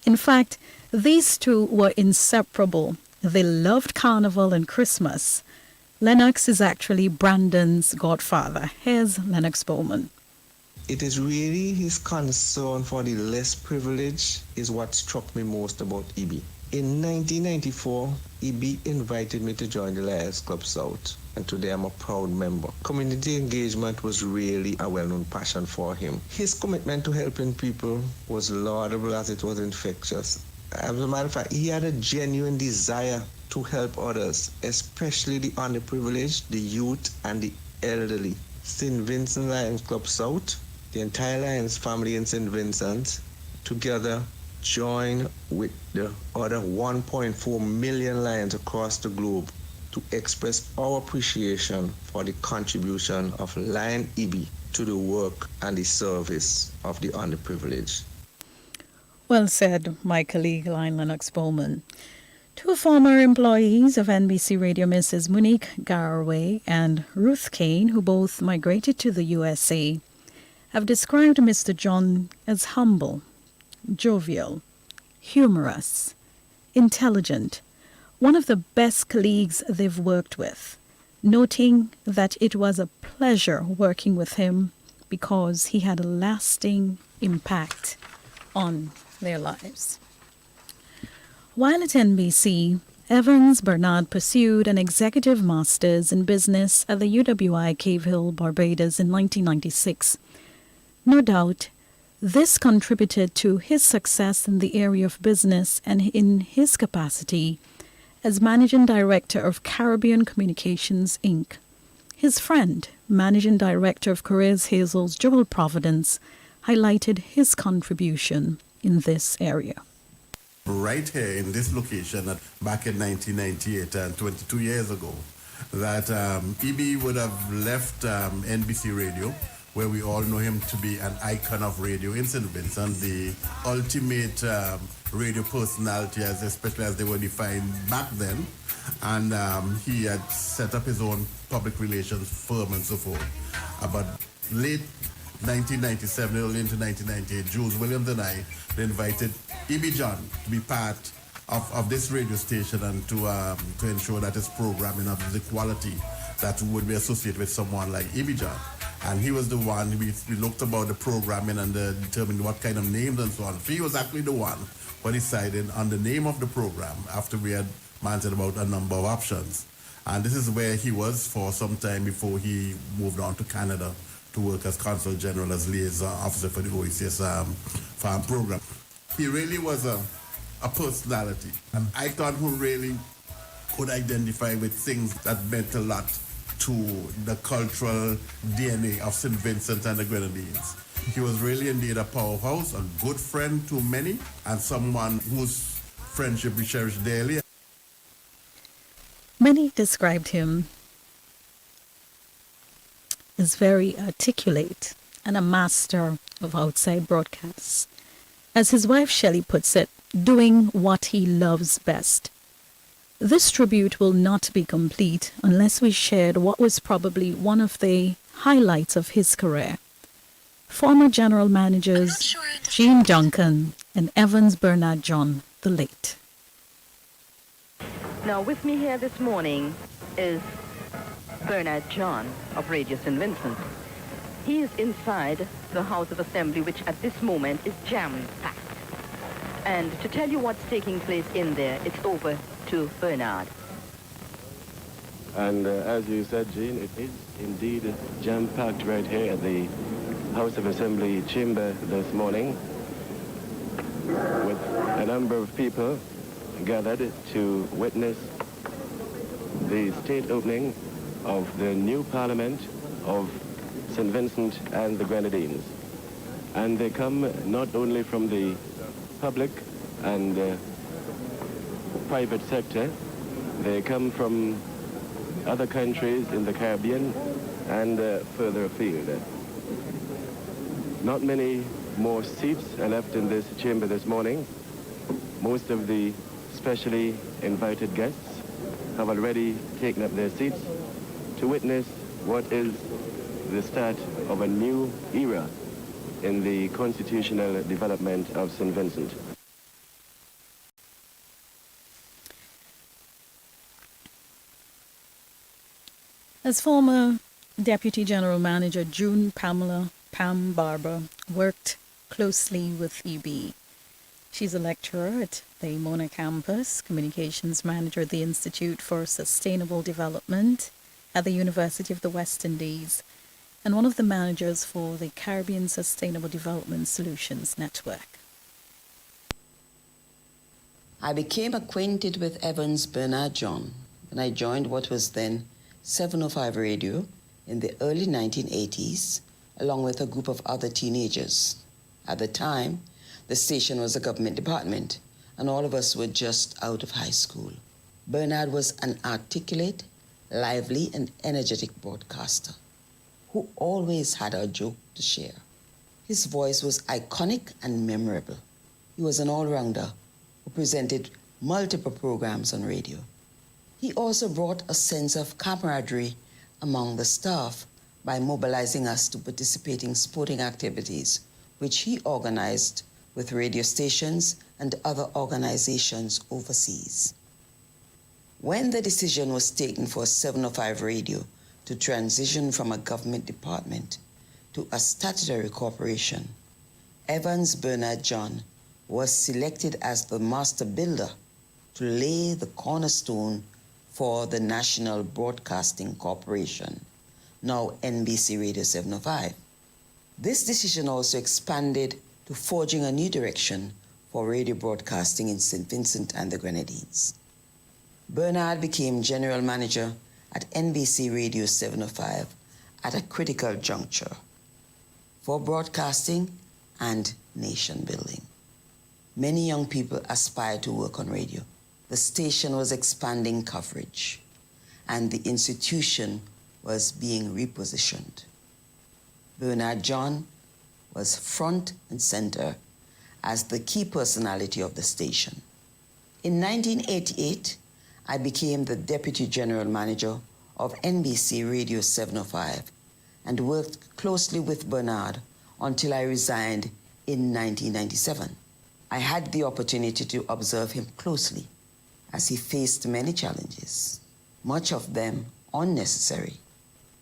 In fact, these two were inseparable. They loved Carnival and Christmas. Lennox is actually Brandon's godfather. Here's Lennox Bowman. It is really his concern for the less privileged is what struck me most about Ibi. In 1994, Ibi invited me to join the Lions Club South, and today I'm a proud member. Community engagement was really a well-known passion for him. His commitment to helping people was laudable as it was infectious. As a matter of fact, he had a genuine desire to help others, especially the underprivileged, the youth, and the elderly. St. Vincent Lions Club South, the entire Lions family in St. Vincent, together join with the other 1.4 million Lions across the globe to express our appreciation for the contribution of Lion Ibi to the work and the service of the underprivileged. Well said, my colleague Lion Lennox Bowman. Two former employees of NBC Radio, Mrs. Monique Garraway and Ruth Kane, who both migrated to the USA, have described Mr. John as humble, jovial, humorous, intelligent, one of the best colleagues they've worked with, noting that it was a pleasure working with him because he had a lasting impact on their lives. While at NBC, Evans Bernard pursued an executive master's in business at the UWI Cave Hill, Barbados in 1996. No doubt, this contributed to his success in the area of business and in his capacity as Managing Director of Caribbean Communications, Inc. His friend, Managing Director of Careers Hazel's Joel Providence, highlighted his contribution in this area. Right here in this location back in 1998 and 22 years ago, that Ibi would have left NBC Radio, where we all know him to be an icon of radio in St. Vincent, the ultimate radio personality, especially as they were defined back then. And he had set up his own public relations firm and so forth. About late 1997, early into 1998, Jules Williams and I invited Ibi John to be part of this radio station and to ensure that its programming of the quality that would be associated with someone like Ibi John. And he was the one, we looked about the programming and determined what kind of names and so on. He was actually the one who decided on the name of the program after we had mentioned about a number of options. And this is where he was for some time before he moved on to Canada to work as Consul General, as liaison officer for the OECS farm program. He really was a personality, an icon who really could identify with things that meant a lot to the cultural DNA of St. Vincent and the Grenadines. He was really indeed a powerhouse, a good friend to many, and someone whose friendship we cherish daily. Many described him as very articulate and a master of outside broadcasts. As his wife Shelley puts it, doing what he loves best. This tribute will not be complete unless we shared what was probably one of the highlights of his career. Former general managers Gene Duncan and Evans Bernard John, the late. Now with me here this morning is Bernard John of Radio St. Vincent. He is inside the House of Assembly, which at this moment is jam-packed. And to tell you what's taking place in there, it's over to Bernard. And as you said, Jean, it is indeed jam-packed right here at the House of Assembly chamber this morning, with a number of people gathered to witness the state opening of the new Parliament of St. Vincent and the Grenadines. And they come not only from the public and private sector, they come from other countries in the Caribbean and further afield. Not many more seats are left in this chamber this morning. Most of the specially invited guests have already taken up their seats to witness what is the start of a new era in the constitutional development of St. Vincent. As former Deputy General Manager June Pamela Pam Barber worked closely with EB. She's a lecturer at the Mona campus, communications manager at the Institute for Sustainable Development at the University of the West Indies, and one of the managers for the Caribbean Sustainable Development Solutions Network. I became acquainted with Evans Bernard John when I joined what was then 705 Radio in the early 1980s, along with a group of other teenagers. At the time, the station was a government department, and all of us were just out of high school. Bernard was an articulate, lively, and energetic broadcaster who always had a joke to share. His voice was iconic and memorable. He was an all-rounder who presented multiple programs on radio. He also brought a sense of camaraderie among the staff by mobilizing us to participate in sporting activities, which he organized with radio stations and other organizations overseas. When the decision was taken for 705 Radio to transition from a government department to a statutory corporation, Evans Bernard John was selected as the master builder to lay the cornerstone for the National Broadcasting Corporation, now NBC Radio 705. This decision also expanded to forging a new direction for radio broadcasting in St. Vincent and the Grenadines. Bernard became general manager at NBC Radio 705 at a critical juncture for broadcasting and nation building. Many young people aspired to work on radio. The station was expanding coverage, and the institution was being repositioned. Bernard John was front and center as the key personality of the station. In 1988, I became the Deputy General Manager of NBC Radio 705 and worked closely with Bernard until I resigned in 1997. I had the opportunity to observe him closely as he faced many challenges, much of them unnecessary.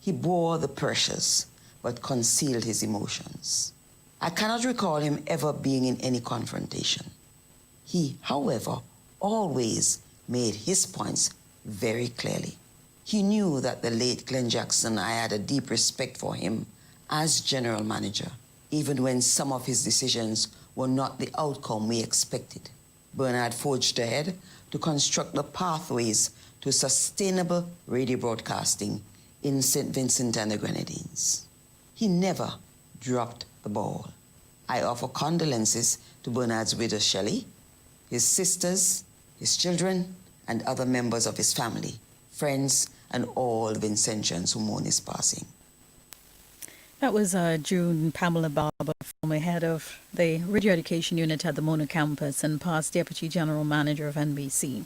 He bore the pressures but concealed his emotions. I cannot recall him ever being in any confrontation. He, however, always made his points very clearly. He knew that the late Glenn Jackson, I had a deep respect for him as general manager, even when some of his decisions were not the outcome we expected. Bernard forged ahead to construct the pathways to sustainable radio broadcasting in St. Vincent and the Grenadines. He never dropped the ball. I offer condolences to Bernard's widow, Shelley, his sisters, his children, and other members of his family, friends, and all Vincentians who mourn his passing. That was June Pamela Barber, former head of the Radio Education Unit at the Mona campus and past Deputy General Manager of NBC.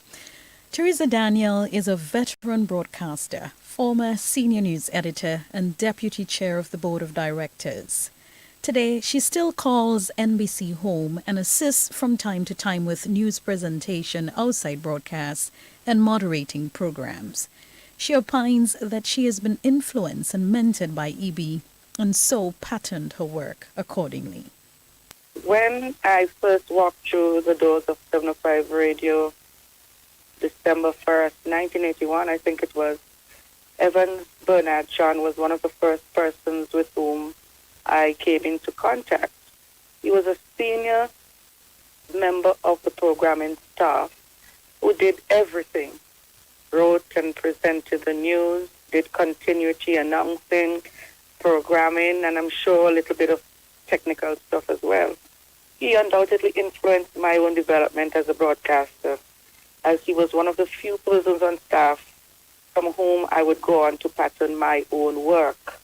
Teresa Daniel is a veteran broadcaster, former senior news editor, and deputy chair of the board of directors. Today, she still calls NBC home and assists from time to time with news presentation outside broadcasts and moderating programs. She opines that she has been influenced and mentored by EB and so patterned her work accordingly. When I first walked through the doors of 705 Radio, December 1st, 1981, I think it was, Evans Bernard John was one of the first persons with whom I came into contact. He was a senior member of the programming staff who did everything, wrote and presented the news, did continuity announcing, programming, and I'm sure a little bit of technical stuff as well. He undoubtedly influenced my own development as a broadcaster, as he was one of the few persons on staff from whom I would go on to pattern my own work.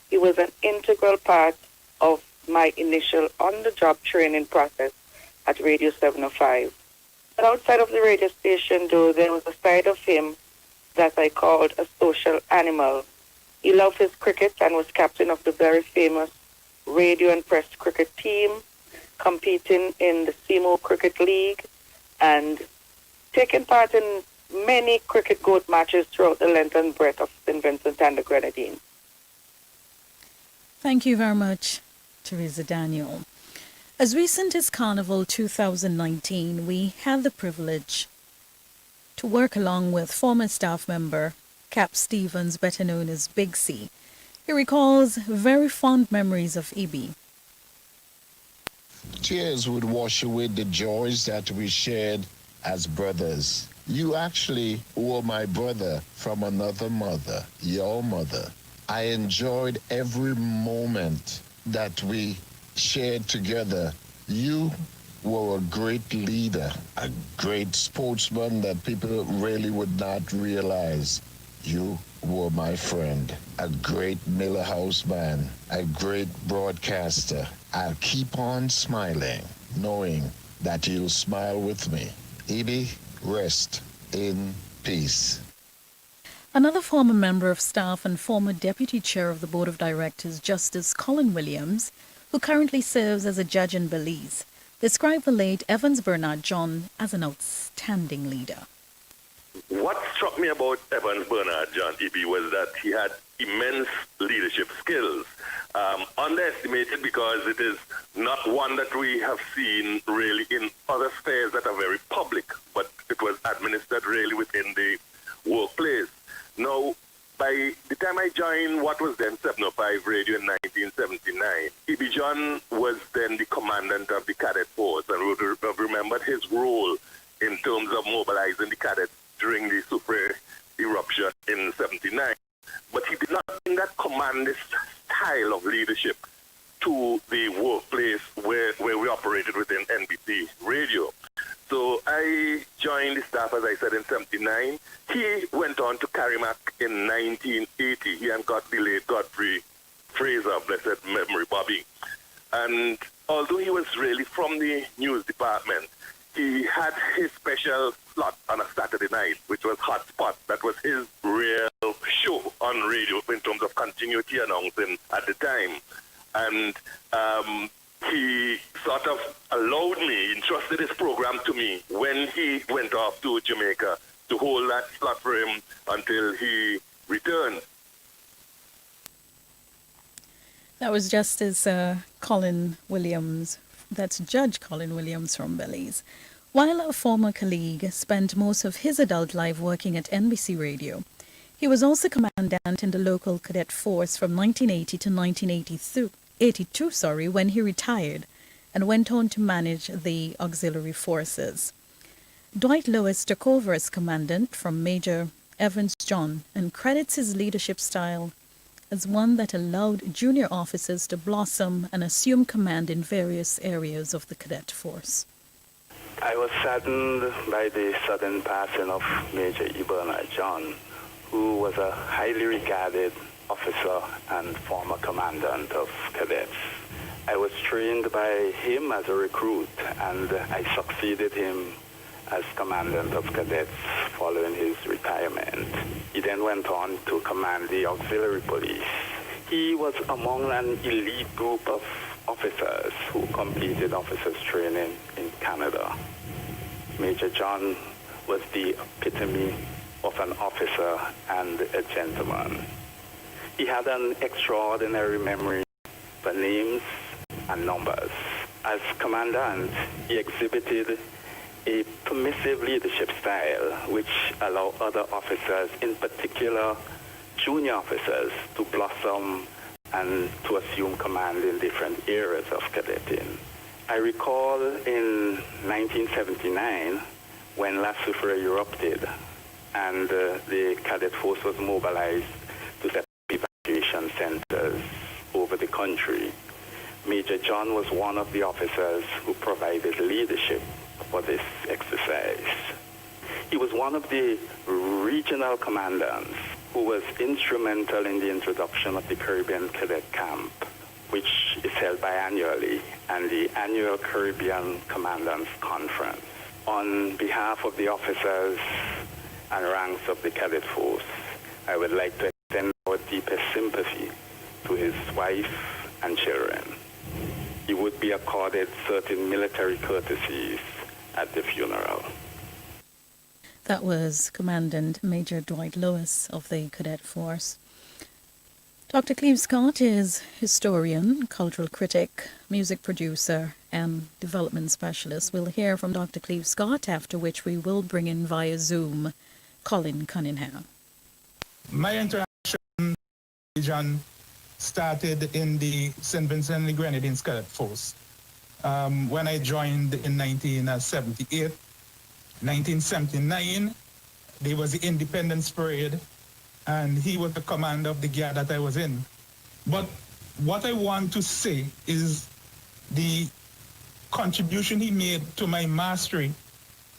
He was an integral part of my initial on-the-job training process at Radio 705. But outside of the radio station, though, there was a side of him that I called a social animal. He loved his cricket and was captain of the very famous radio and press cricket team, competing in the SEMO Cricket League and taking part in many cricket goat matches throughout the length and breadth of St. Vincent and the Grenadines. Thank you very much, Teresa Daniel. As recent as Carnival 2019, we had the privilege to work along with former staff member Cap Stevens, better known as Big C. He recalls very fond memories of EB. Tears would wash away the joys that we shared as brothers. You actually were my brother from another mother, your mother. I enjoyed every moment that we shared together. You were a great leader, a great sportsman that people really would not realize. You were my friend, a great Miller House man, a great broadcaster. I'll keep on smiling, knowing that you'll smile with me. Edie, rest in peace. Another former member of staff and former deputy chair of the board of directors, Justice Colin Williams, who currently serves as a judge in Belize, described the late Evans Bernard John as an outstanding leader. What struck me about Evans Bernard John, EB, was that he had immense leadership skills. Underestimated because it is not one that we have seen really in other spheres that are very public, but it was administered really within the workplace. Now, by the time I joined what was then 705 Radio in 1979, E.B. John was then the commandant of the cadet force and would have remembered his role in terms of mobilizing the cadets during the Soufrière eruption in 79. But he did not bring that commandist style of leadership to the workplace where we operated within NBC Radio. So I joined the staff, as I said, in 79. He went on to Carrimac in 1980. He and the late Godfrey Fraser, blessed memory, Bobby. And although he was really from the news department, he had his special slot on a Saturday night, which was Hot Spot. That was his real show on radio in terms of continuity announcing at the time. And he sort of allowed me, entrusted his program to me when he went off to Jamaica to hold that slot for him until he returned. That was Justice Colin Williams. That's Judge Colin Williams from Belize. While a former colleague spent most of his adult life working at NBC Radio, he was also commandant in the local cadet force from 1980 to 1982, when he retired and went on to manage the auxiliary forces. Dwight Lewis took over as commandant from Major Evans John and credits his leadership style as one that allowed junior officers to blossom and assume command in various areas of the cadet force. I was saddened by the sudden passing of Major E. Bernard John, who was a highly regarded officer and former commandant of cadets. I was trained by him as a recruit, and I succeeded him as commandant of cadets following his retirement. He then went on to command the auxiliary police. He was among an elite group of officers who completed officers training in Canada. Major John was the epitome of an officer and a gentleman. He had an extraordinary memory for names and numbers. As commandant, he exhibited a permissive leadership style which allowed other officers, in particular junior officers, to blossom and to assume command in different areas of cadetting. I recall in 1979 when La Soufrière erupted and the cadet force was mobilized to set up evacuation centers over the country. Major John was one of the officers who provided leadership for this exercise. He was one of the regional commandants who was instrumental in the introduction of the Caribbean Cadet Camp, which is held biannually, and the annual Caribbean Commandants Conference. On behalf of the officers and ranks of the cadet force, I would like to extend our deepest sympathy to his wife and children. He would be accorded certain military courtesies at the funeral. That was Commandant Major Dwight Lewis of the Cadet Force. Dr. Cleve Scott is historian, cultural critic, music producer, and development specialist. We'll hear from Dr. Cleve Scott, after which we will bring in via Zoom Colin Cunningham. My interaction with John started in the St. Vincent and the Grenadines Cadet Force. When I joined in 1978, 1979, there was the Independence Parade, and he was the commander of the gear that I was in. But what I want to say is the contribution he made to my mastery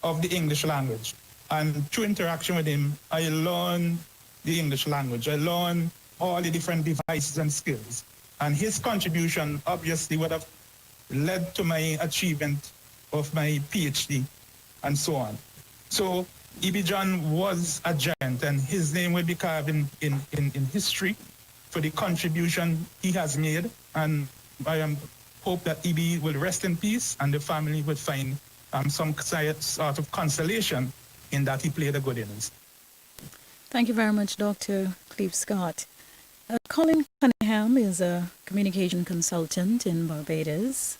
of the English language. And through interaction with him, I learned the English language. I learned all the different devices and skills. And his contribution obviously would have led to my achievement of my PhD and so on. So E.B. John was a giant, and his name will be carved in history for the contribution he has made. And I hope that E.B. will rest in peace and the family will find some sort of consolation in that he played a good innings. Thank you very much, Dr. Cleve Scott. Colin Cunningham is a communication consultant in Barbados.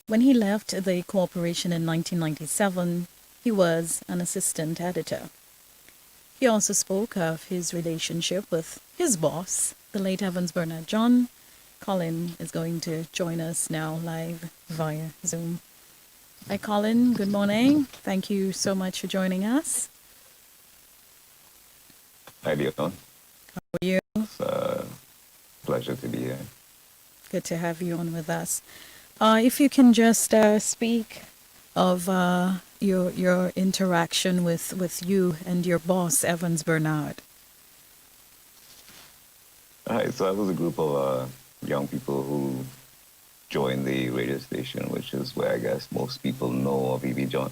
When he left the corporation in 1997, he was an assistant editor. He also spoke of his relationship with his boss, the late Evans Bernard John. Colin is going to join us now live via Zoom. Hi, Colin. Good morning. Thank you so much for joining us. Hi, Leon. How are you? It's a pleasure to be here. Good to have you on with us. If you can just speak of your interaction with you and your boss, Evans Bernard. Hi, so I was a group of young people who joined the radio station, which is where I guess most people know of E.B. John.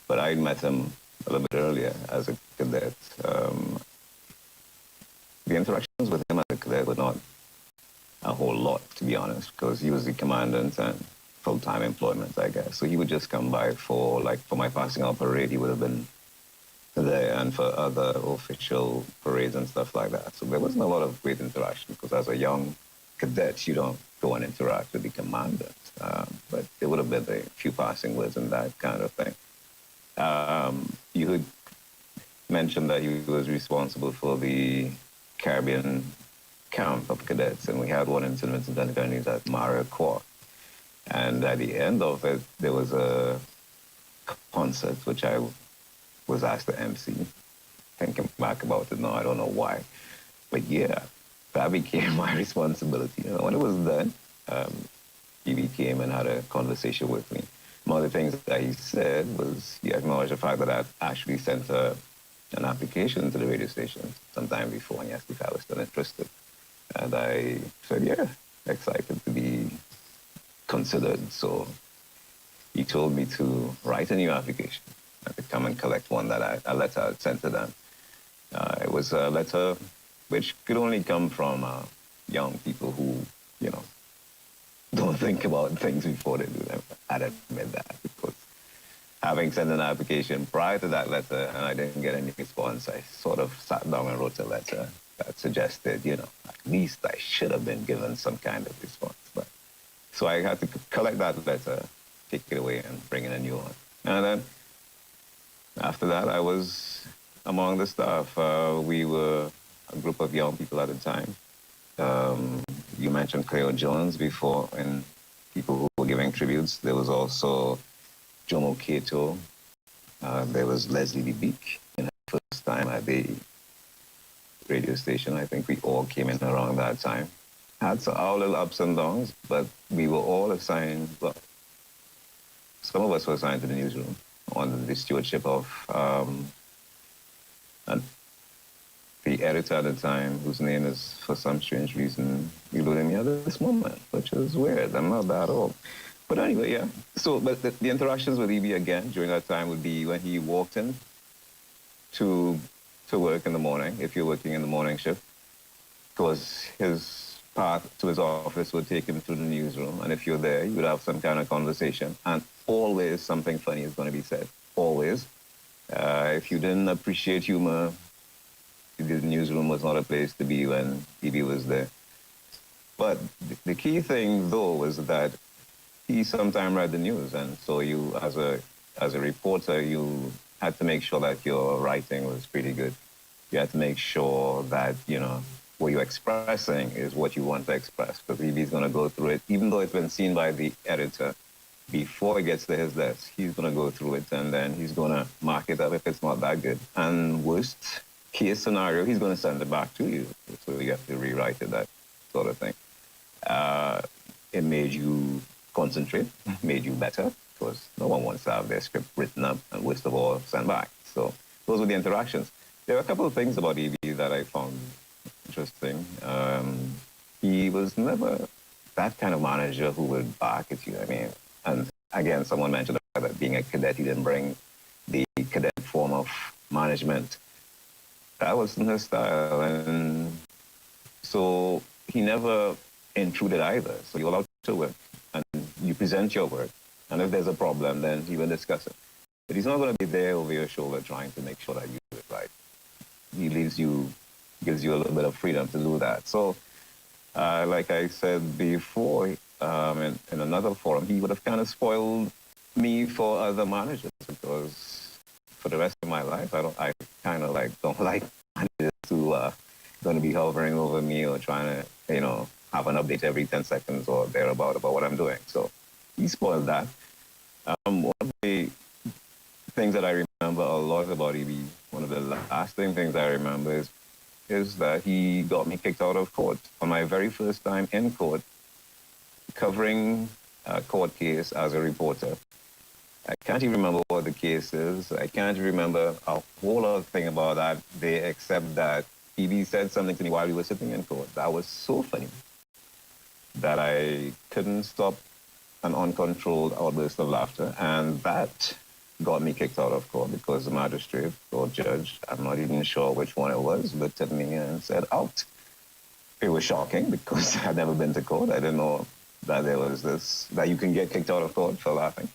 But I met him a little bit earlier as a cadet. The interactions with him as a cadet were not a whole lot, to be honest, because he was the commandant and full-time employment, I guess. So he would just come by for my passing out parade, he would have been there, and for other official parades and stuff like that. So there wasn't a lot of great interaction, because as a young cadet, you don't go and interact with the commandant. But there would have been a few passing words and that kind of thing. You had mentioned that he was responsible for the Caribbean camp of cadets, and we had one in St. Vincent and the Grenadines at Mariquois. And at the end of it, there was a concert which I was asked to MC. Thinking back about it now, I don't know why. But yeah, that became my responsibility. You know, when it was done, he came and had a conversation with me. One of the things that he said was he acknowledged the fact that I'd actually sent an application to the radio station sometime before, and he asked if I was still interested. And I said, yeah, excited to be considered. So he told me to write a new application and to come and collect one that a letter I sent to them. It was a letter which could only come from young people who, you know, don't think about things before they do them. I'd admit that, because having sent an application prior to that letter and I didn't get any response, I sort of sat down and wrote a letter that suggested, you know, at least I should have been given some kind of response. But so I had to collect that letter, take it away, and bring in a new one. And then after that, I was among the staff. We were a group of young people at the time. You mentioned Cleo Jones before, and people who were giving tributes. There was also Jomo Cato. There was Leslie Lebeek in her first time at the radio station. I think we all came in around that time. Had our little ups and downs, but we were all assigned, well, some of us were assigned to the newsroom under the stewardship of the editor at the time, whose name is, for some strange reason, eluding me at this moment, which is weird. I'm not that old. But anyway, yeah. So, but the interactions with EB again during that time would be when he walked in to work in the morning, if you're working in the morning shift, because his path to his office would take him to the newsroom. And if you're there, you would have some kind of conversation. And always something funny is going to be said. Always. If you didn't appreciate humor, the newsroom was not a place to be when EB was there. But the key thing, though, was that he sometimes read the news. And so you, as a reporter, you had to make sure that your writing was pretty good. You had to make sure that, you know, what you're expressing is what you want to express. Because EB's going to go through it, even though it's been seen by the editor, before it gets to his desk, he's going to go through it and then he's going to mark it up if it's not that good. And worst case scenario, he's going to send it back to you. So you have to rewrite it, that sort of thing. It made you concentrate, made you better, because no one wants to have their script written up and worst of all, sent back. So those were the interactions. There were a couple of things about EB that I found interesting. He was never that kind of manager who would bark at you. I mean, and again, someone mentioned that being a cadet, he didn't bring the cadet form of management. That wasn't his style. And so he never intruded either. So you're allowed to work and you present your work. And if there's a problem, then he will discuss it. But he's not going to be there over your shoulder trying to make sure that you do it right. He gives you a little bit of freedom to do that. So, like I said before, in another forum, he would have kind of spoiled me for other managers because for the rest of my life, I kind of like don't like managers who are going to be hovering over me or trying to, you know, have an update every 10 seconds or thereabout about what I'm doing. So he spoiled that. One of the things that I remember a lot about EB, one of the lasting things I remember is that he got me kicked out of court on my very first time in court, covering a court case as a reporter. I can't even remember what the case is. I can't remember a whole other thing about that day except that EB said something to me while we were sitting in court. That was so funny that I couldn't stop an uncontrolled outburst of laughter, and that got me kicked out of court because the magistrate or judge, I'm not even sure which one it was, looked at me and said, out. It was shocking because I'd never been to court. I didn't know that there was this, that you can get kicked out of court for laughing.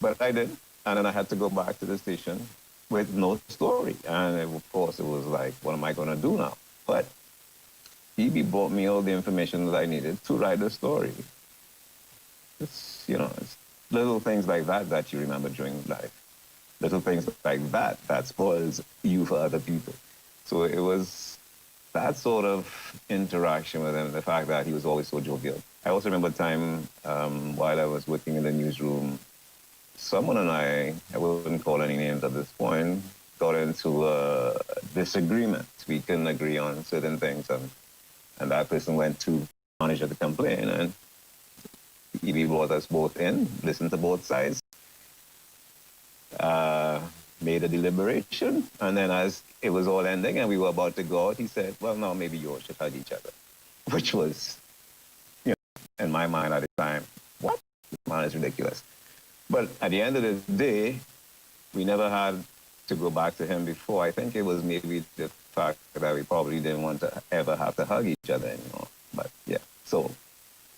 But I did, and then I had to go back to the station with no story. And of course, it was like, what am I going to do now? But EB brought me all the information that I needed to write the story. It's, you know, it's little things like that that you remember during life. Little things like that that spoils you for other people. So it was that sort of interaction with him, the fact that he was always so jovial. I also remember a time while I was working in the newsroom, someone and I wouldn't call any names at this point, got into a disagreement. We couldn't agree on certain things, and that person went to the manager to complain, and EB brought us both in, listened to both sides, made a deliberation, and then as it was all ending and we were about to go out, he said, well, now maybe you all should hug each other, which was, you know, in my mind at the time, what? This man is ridiculous. But at the end of the day, we never had to go back to him before. I think it was maybe the fact that we probably didn't want to ever have to hug each other anymore. But yeah, so,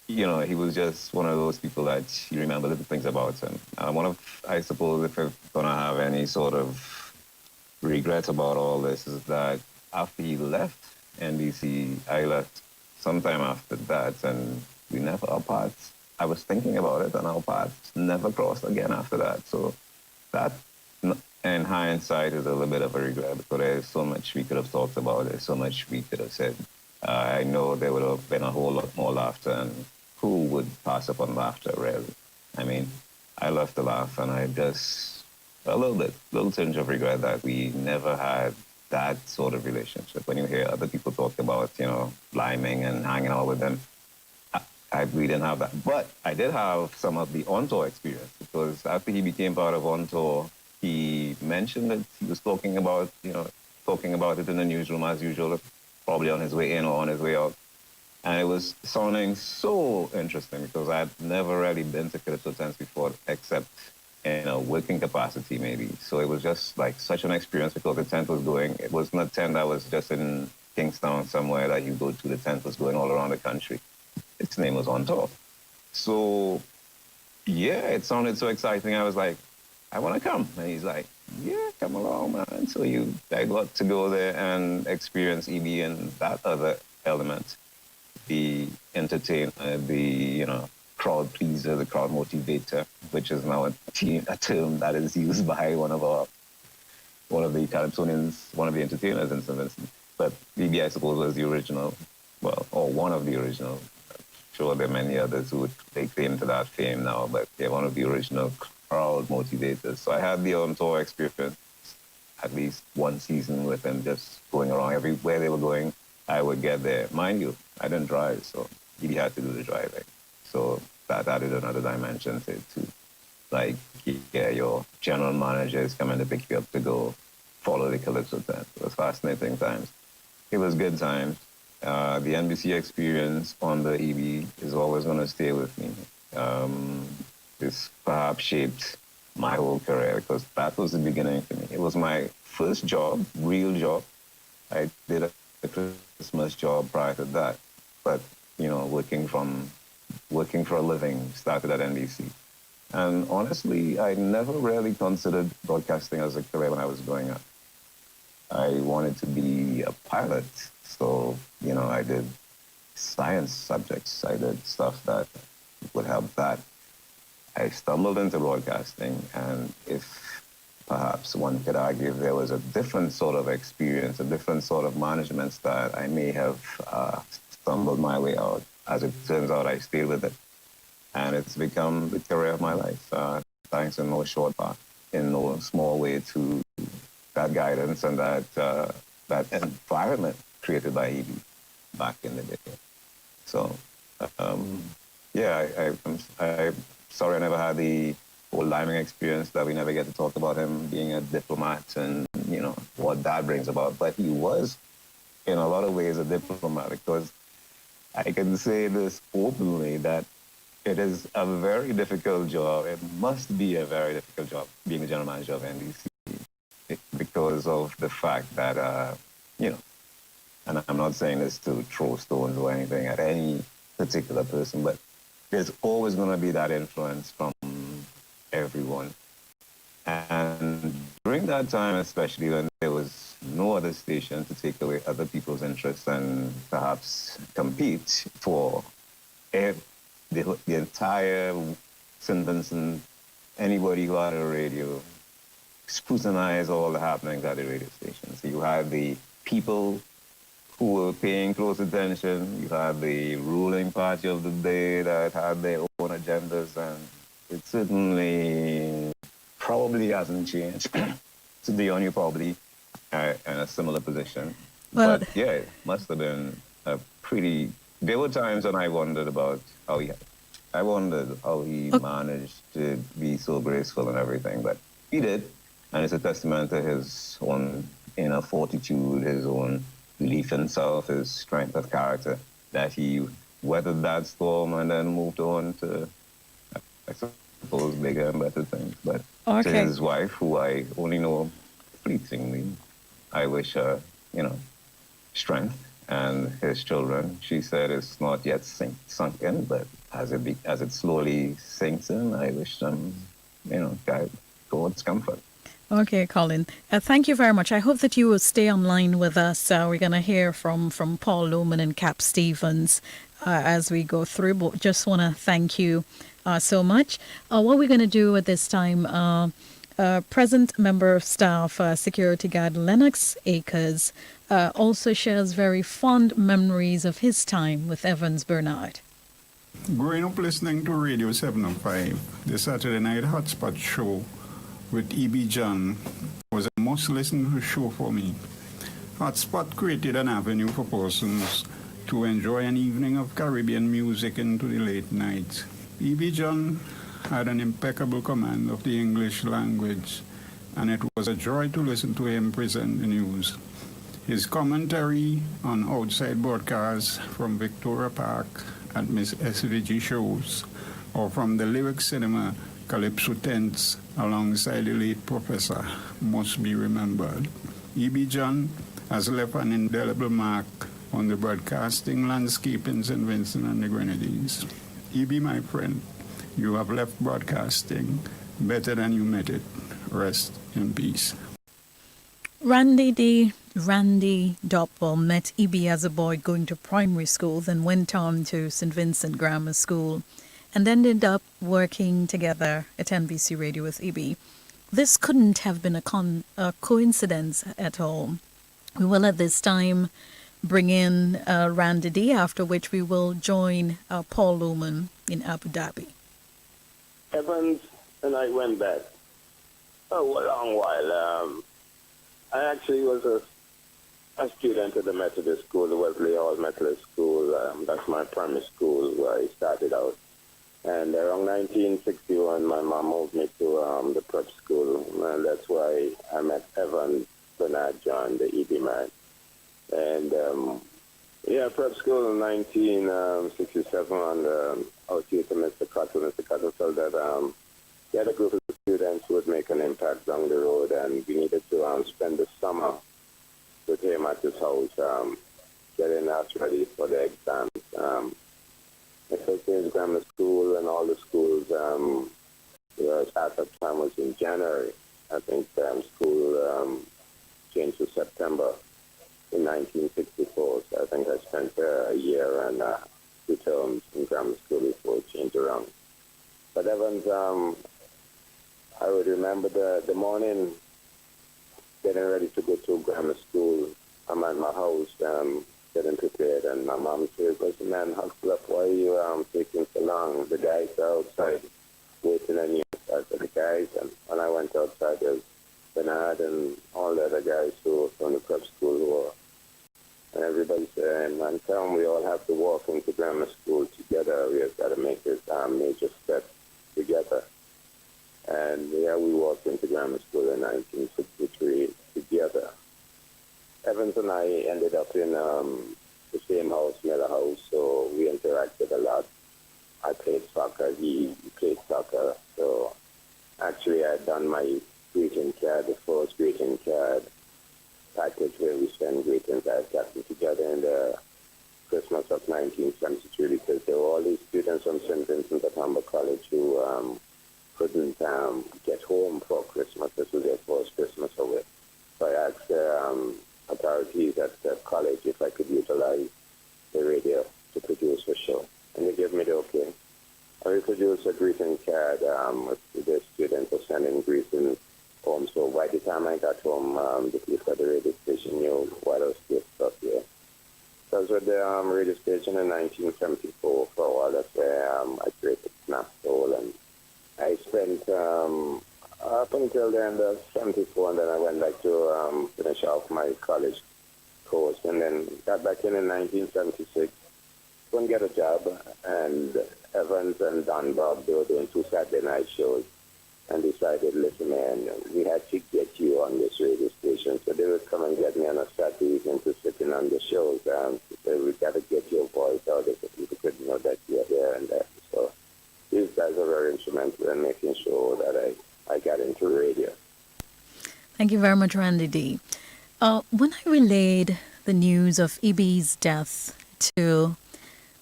you know, he was just one of those people that you remember little things about him. I suppose if I'm going to have any sort of regret about all this is that after he left NBC, I left sometime after that, and we never, our paths, I was thinking about it, and our paths never crossed again after that. So that, in hindsight, is a little bit of a regret because there's so much we could have talked about, there's so much we could have said. I know there would have been a whole lot more laughter, and who would pass up on laughter, really? I mean, I love to laugh, and I just, a little tinge of regret that we never had that sort of relationship. When you hear other people talk about, you know, liming and hanging out with them, we didn't have that. But I did have some of the on-tour experience, because after he became part of on-tour, he mentioned that he was talking about it in the newsroom as usual, probably on his way in or on his way out. And it was sounding so interesting because I'd never really been to Calypso tents before, except in a working capacity maybe. So it was just like such an experience because the tent was going. It wasn't a tent that was just in Kingstown somewhere that you go to. The tent was going all around the country. Its name was On Top. So yeah, it sounded so exciting. I was like, I want to come. And he's like, yeah, come along, man. So I got to go there and experience EB and that other element. The entertainer, the crowd pleaser, the crowd motivator, which is now a term that is used by one of the Calypsonians, one of the entertainers in St. Vincent. But BB, I suppose, was the original, or one of the original. I'm sure there are many others who would lay claim to that fame now, but they're one of the original crowd motivators. So I had the on-tour experience, at least one season with them, just going around everywhere they were going. I would get there. Mind you, I didn't drive, so he had to do the driving. So that added another dimension to it, too. Like, yeah, your general manager is coming to pick you up to go follow the Calypso tent. It was fascinating times. It was good times. The NBC experience on the EB is always going to stay with me. This perhaps shaped my whole career because that was the beginning for me. It was my first job, real job. I did a Christmas job prior to that, but working for a living started at NBC. And honestly, I never really considered broadcasting as a career when I was growing up. I wanted to be a pilot, so I did science subjects. I did stuff that would help that. I stumbled into broadcasting, and if perhaps one could argue if there was a different sort of experience, a different sort of management style, I may have stumbled my way out. As it turns out, I stayed with it. And it's become the career of my life, thanks in no short part, in no small way to that guidance and that environment created by EB back in the day. So, yeah, I'm sorry I never had the whole Liming experience, that we never get to talk about him being a diplomat and, what that brings about. But he was, in a lot of ways, a diplomat, because I can say this openly that it is a very difficult job. It must be a very difficult job being the general manager of NBC because of the fact that, and I'm not saying this to throw stones or anything at any particular person, but there's always going to be that influence from everyone. And during that time, especially when there was no other station to take away other people's interests and perhaps compete for the entire St. Vincent, anybody who had a radio, scrutinize all the happenings at the radio station. So you had the people who were paying close attention, you had the ruling party of the day that had their own agendas, and it certainly probably hasn't changed. Today on, you probably in a similar position. Well, but yeah, it must have been a pretty... There were times when I wondered about how he managed to be so graceful and everything, but he did. And it's a testament to his own inner fortitude, his own belief in himself, his strength of character, that he weathered that storm and then moved on to, I suppose, bigger and better things. But to his wife, who I only know fleetingly, I wish her, strength. And his children, she said, it's not yet sunk in, but as it slowly sinks in, I wish them, God's comfort. Okay, Colin. Thank you very much. I hope that you will stay online with us. We're going to hear from Paul Lohman and Cap Stevens as we go through. But just want to thank you so much. What we're going to do at this time, present member of staff, security guard Lennox Akers, also shares very fond memories of his time with Evans Bernard. Growing up listening to Radio 705, the Saturday night hotspot show with E.B. John was a must-listen show for me. Hotspot created an avenue for persons to enjoy an evening of Caribbean music into the late night. E.B. John had an impeccable command of the English language, and it was a joy to listen to him present the news. His commentary on outside broadcasts from Victoria Park at Miss SVG shows or from the Lyric Cinema Calypso tents alongside the late professor must be remembered. E.B. John has left an indelible mark on the broadcasting landscape in St. Vincent and the Grenadines. E.B., my friend, you have left broadcasting better than you met it. Rest in peace. Randy Doppel met E.B. as a boy going to primary school, then went on to St. Vincent Grammar School, and ended up working together at NBC Radio with E.B. This couldn't have been a coincidence at all. We will at this time bring in Randy D, after which we will join Paul Lohman in Abu Dhabi. Evans and I went back a long while. I actually was a student at the Methodist School, the Wesley Hall Methodist School. That's my primary school where I started out. And around 1961, my mom moved me to the prep school, and that's why I met Evan Bernard John, the EB man. And prep school in 1967, and our tutor, Mr. Cottle felt that he had a group of students who would make an impact down the road, and we needed to spend the summer with him at his house, getting us ready for the exams. St. Grammar School and all the schools, the startup time was in January. I think school changed to September in 1964. So I think I spent a year and 2 terms in grammar school before it changed around. But Evans, I would remember the morning getting ready to go to grammar school. I'm at my house, getting prepared, and my mom said, "Man, hustle up, why are you taking so long? The guys are outside waiting on you." I said, "The guys," and when I went outside, there's Bernard and all the other guys who were from the prep school who were, and everybody said, "Man, tell them we all have to walk into grammar school together. We have got to make this major step together." And we walked into grammar school in 1963 together. Evans and I ended up in the same house, Miller House, so we interacted a lot. I played soccer, he played soccer. So actually I had done my greeting card, the first greeting card package where we send greetings. I had gotten together in the Christmas of 1973 because there were all these students from St. Vincent at Humber College who couldn't get home for Christmas. This was their first Christmas away. So I asked the authorities at the college if I could utilize the radio to produce a show. And they gave me the okay. I produced a greeting card with the students were sending greetings home. So by the time I got home, the people at the radio station knew what I was doing stuff here. So I was with the radio station in 1974 for a while. That's where I created Snap Soul, and I spent up until the end of 74, and then I went back to finish off my college course, and then got back in 1976. Couldn't get a job, and Evans and Don Bob, they were doing 2 Saturday night shows, and decided, listen, man, we had to get you on this radio station. So they would come and get me on a Saturday evening to sit in on the shows. So we got to get your voice out there so people could know that you're there and there. So these guys are very instrumental in making sure that I got into radio. Thank you very much, Randy D. When I relayed the news of EB's death to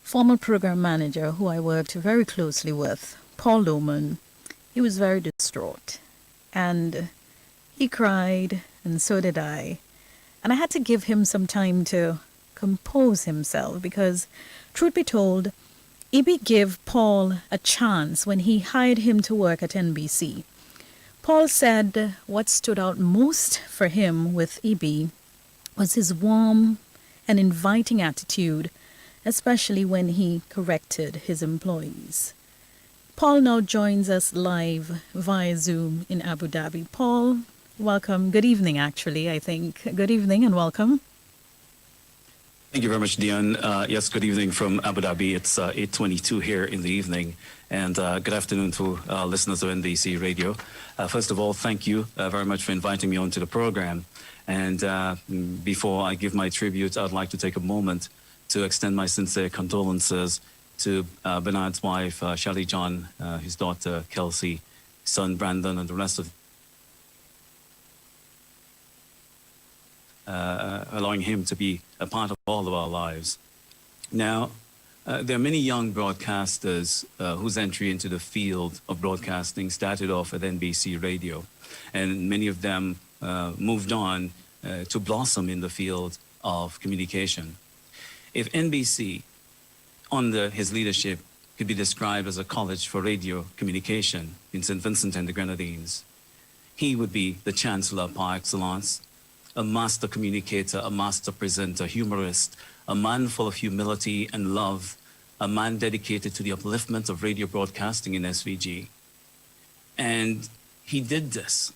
former program manager who I worked very closely with, Paul Lohman, he was very distraught. And he cried, and so did I. And I had to give him some time to compose himself because, truth be told, EB gave Paul a chance when he hired him to work at NBC. Paul said what stood out most for him with EB was his warm and inviting attitude, especially when he corrected his employees. Paul now joins us live via Zoom in Abu Dhabi. Paul, welcome. Good evening, actually, I think. Good evening and welcome. Thank you very much, Dion. Yes, good evening from Abu Dhabi. It's 8:22 here in the evening, and good afternoon to listeners of NBC Radio. First of all, thank you very much for inviting me onto the program. And before I give my tribute, I'd like to take a moment to extend my sincere condolences to Bernard's wife, Shelley John, his daughter, Kelsey, son, Brandon, and the rest of allowing him to be a part of all of our lives. Now, there are many young broadcasters whose entry into the field of broadcasting started off at NBC Radio, and many of them moved on to blossom in the field of communication. If NBC, under his leadership, could be described as a college for radio communication in St. Vincent and the Grenadines, he would be the chancellor par excellence, a master communicator, a master presenter, humorist, a man full of humility and love, a man dedicated to the upliftment of radio broadcasting in SVG. And he did this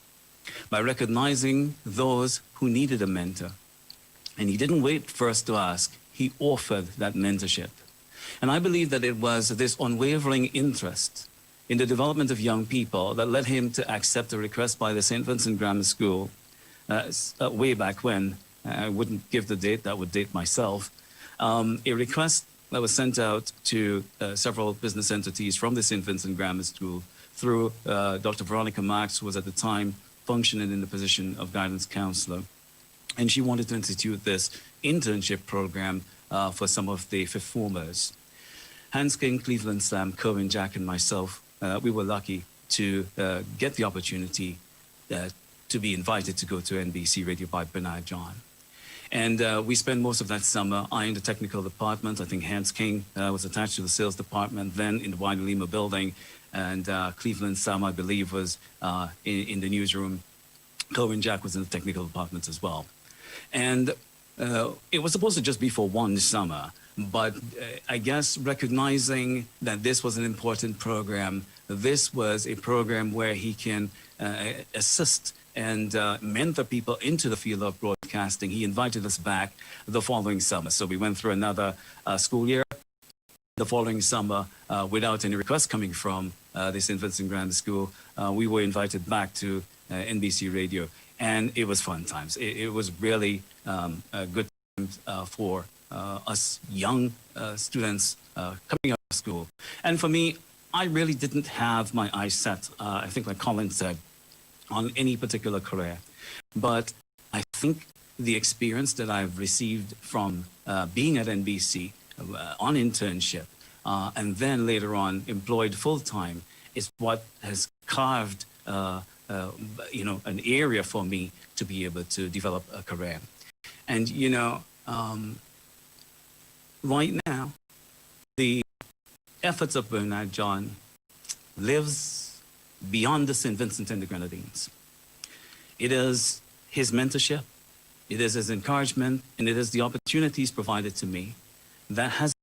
by recognizing those who needed a mentor. And he didn't wait for us to ask, he offered that mentorship. And I believe that it was this unwavering interest in the development of young people that led him to accept a request by the St. Vincent Grammar School way back when. I wouldn't give the date, that would date myself. A request that was sent out to several business entities from the St. Vincent Grammar School through Dr. Veronica Marks, who was at the time functioning in the position of guidance counselor. And she wanted to institute this internship program for some of the fifth formers. Hans King, Cleveland Sam, Kerwin Jack, and myself, we were lucky to get the opportunity to be invited to go to NBC Radio by Bernard John. And we spent most of that summer, I in the technical department. I think Hans King was attached to the sales department then in the Wide Lima building. And Cleveland Sam, I believe, was in the newsroom. Kerwin Jack was in the technical department as well. And it was supposed to just be for one summer. But I guess recognizing that this was an important program, this was a program where he can assist and mentor people into the field of broadcasting. He invited us back the following summer. So we went through another school year. The following summer, without any requests coming from the St. Vincent Grammar School, we were invited back to NBC Radio. And it was fun times. It was really a good time for us young students coming out of school. And for me, I really didn't have my eyes set, I think like Colin said, on any particular career. But I think the experience that I've received from being at NBC on internship and then later on employed full-time is what has carved an area for me to be able to develop a career. And, right now, the efforts of Bernard John lives beyond the St. Vincent and the Grenadines. It is his mentorship, it is his encouragement, and it is the opportunities provided to me that has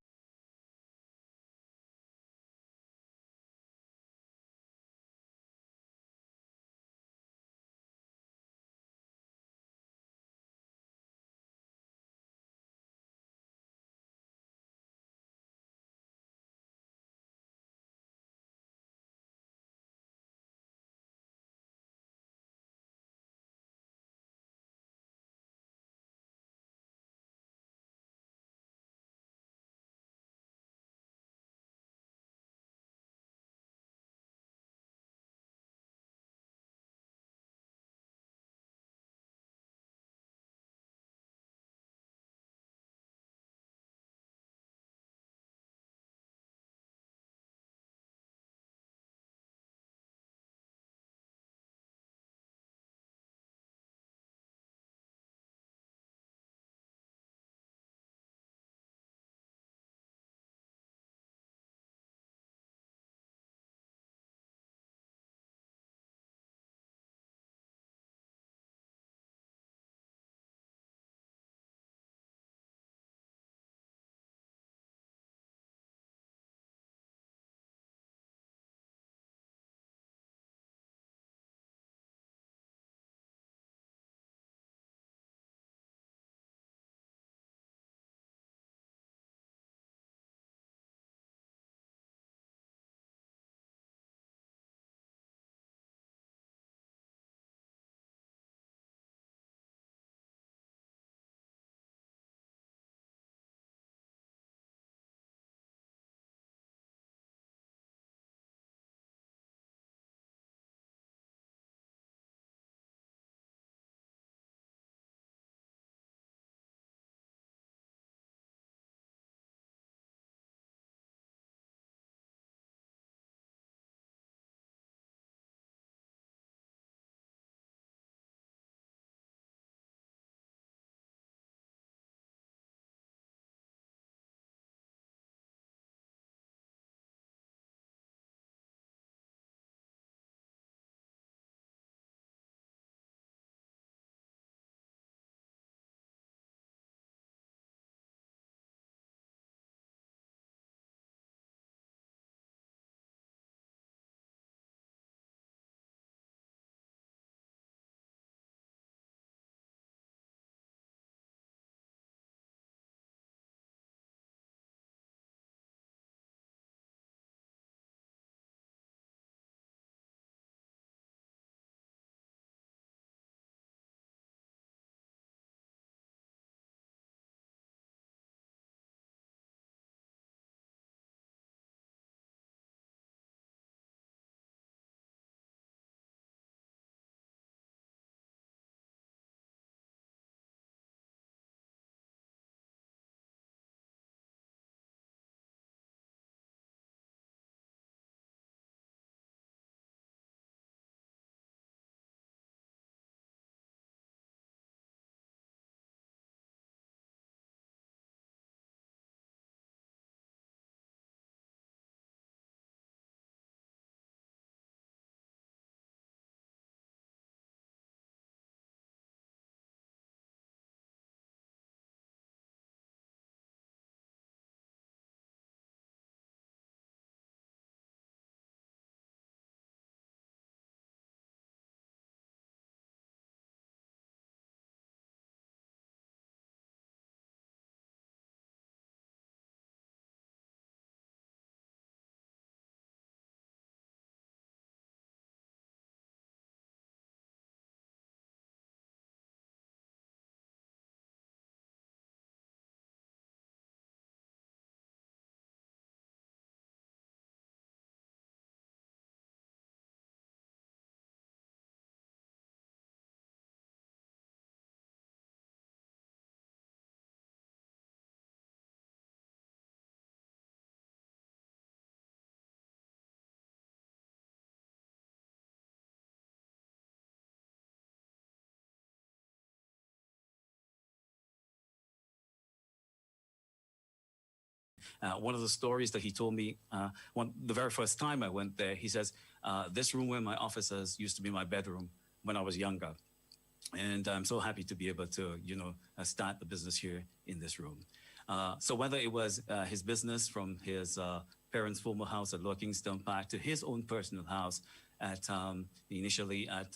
One of the stories that he told me, the very first time I went there, he says, this room where my office is used to be my bedroom when I was younger. And I'm so happy to be able to, start the business here in this room. So whether it was his business from his parents' former house at Lower Kingston Park to his own personal house at initially at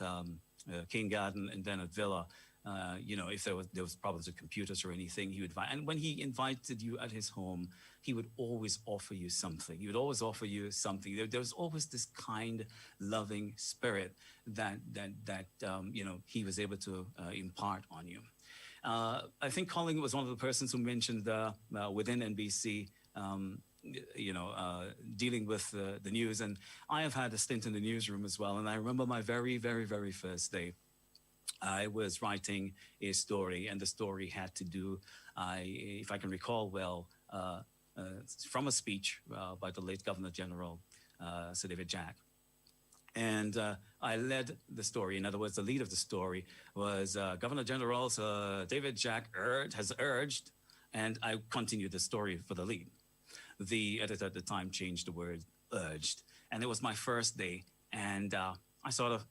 Cane Garden and then at Villa, if there was problems with computers or anything, he would invite. And when he invited you at his home, he would always offer you something. He would always offer you something. There was always this kind, loving spirit that he was able to impart on you. I think Colin was one of the persons who mentioned within NBC, dealing with the news. And I have had a stint in the newsroom as well. And I remember my very, very, very first day. I was writing a story, and the story had to do, if I can recall well, from a speech by the late Governor General, Sir David Jack. And I led the story. In other words, the lead of the story was Governor General Sir David Jack has urged, and I continued the story for the lead. The editor at the time changed the word urged, and it was my first day, and I sort of,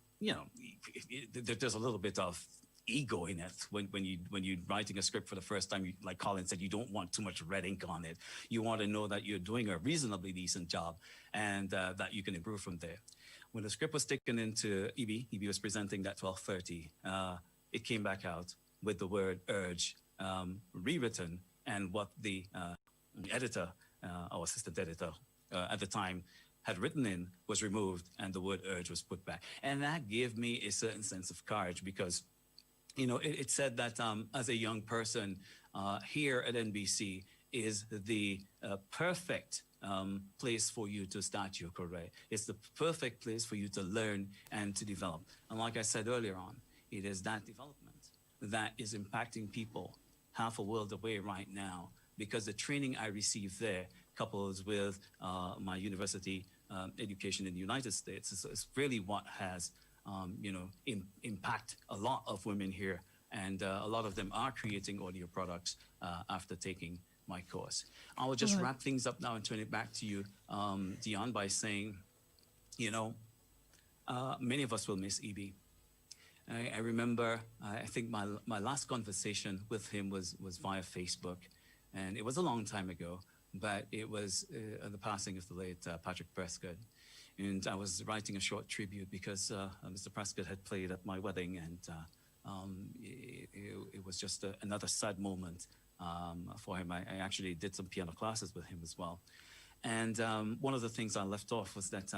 there's a little bit of ego in it when you're writing a script for the first time. Like Colin said, you don't want too much red ink on it. You want to know that you're doing a reasonably decent job, and that you can improve from there. When the script was taken into EB was presenting that 12:30. It came back out with the word urge rewritten, and what the editor, our assistant editor at the time, had written in was removed, and the word urge was put back. And that gave me a certain sense of courage, because, it said that as a young person here at NBC is the perfect place for you to start your career. It's the perfect place for you to learn and to develop. And like I said earlier on, it is that development that is impacting people half a world away right now, because the training I received there, coupled with my university education in the United States, is really what has, impact a lot of women here. And a lot of them are creating audio products after taking my course. I will just wrap things up now and turn it back to you, Dion, by saying, many of us will miss EB. I remember, I think my last conversation with him was via Facebook, and it was a long time ago, but it was the passing of the late Patrick Prescott. And I was writing a short tribute because Mr. Prescott had played at my wedding, and it was just another sad moment for him. I actually did some piano classes with him as well. And one of the things I left off was that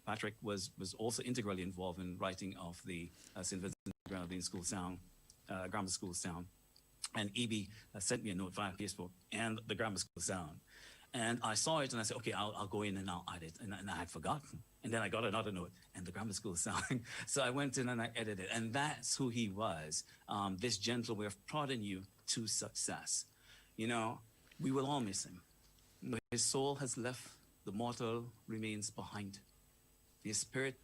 Patrick was also integrally involved in writing of the St. Vincent Grenadine School Sound, Grammar School Sound. And EB sent me a note via Facebook and the Grammar School Sound. And I saw it and I said, okay, I'll go in and I'll add it. And I had forgotten. And then I got another note and the Grammar School Sound. So I went in and I edited it. And that's who he was, this gentle way of prodding you to success. We will all miss him. His soul has left, the mortal remains behind. His spirit,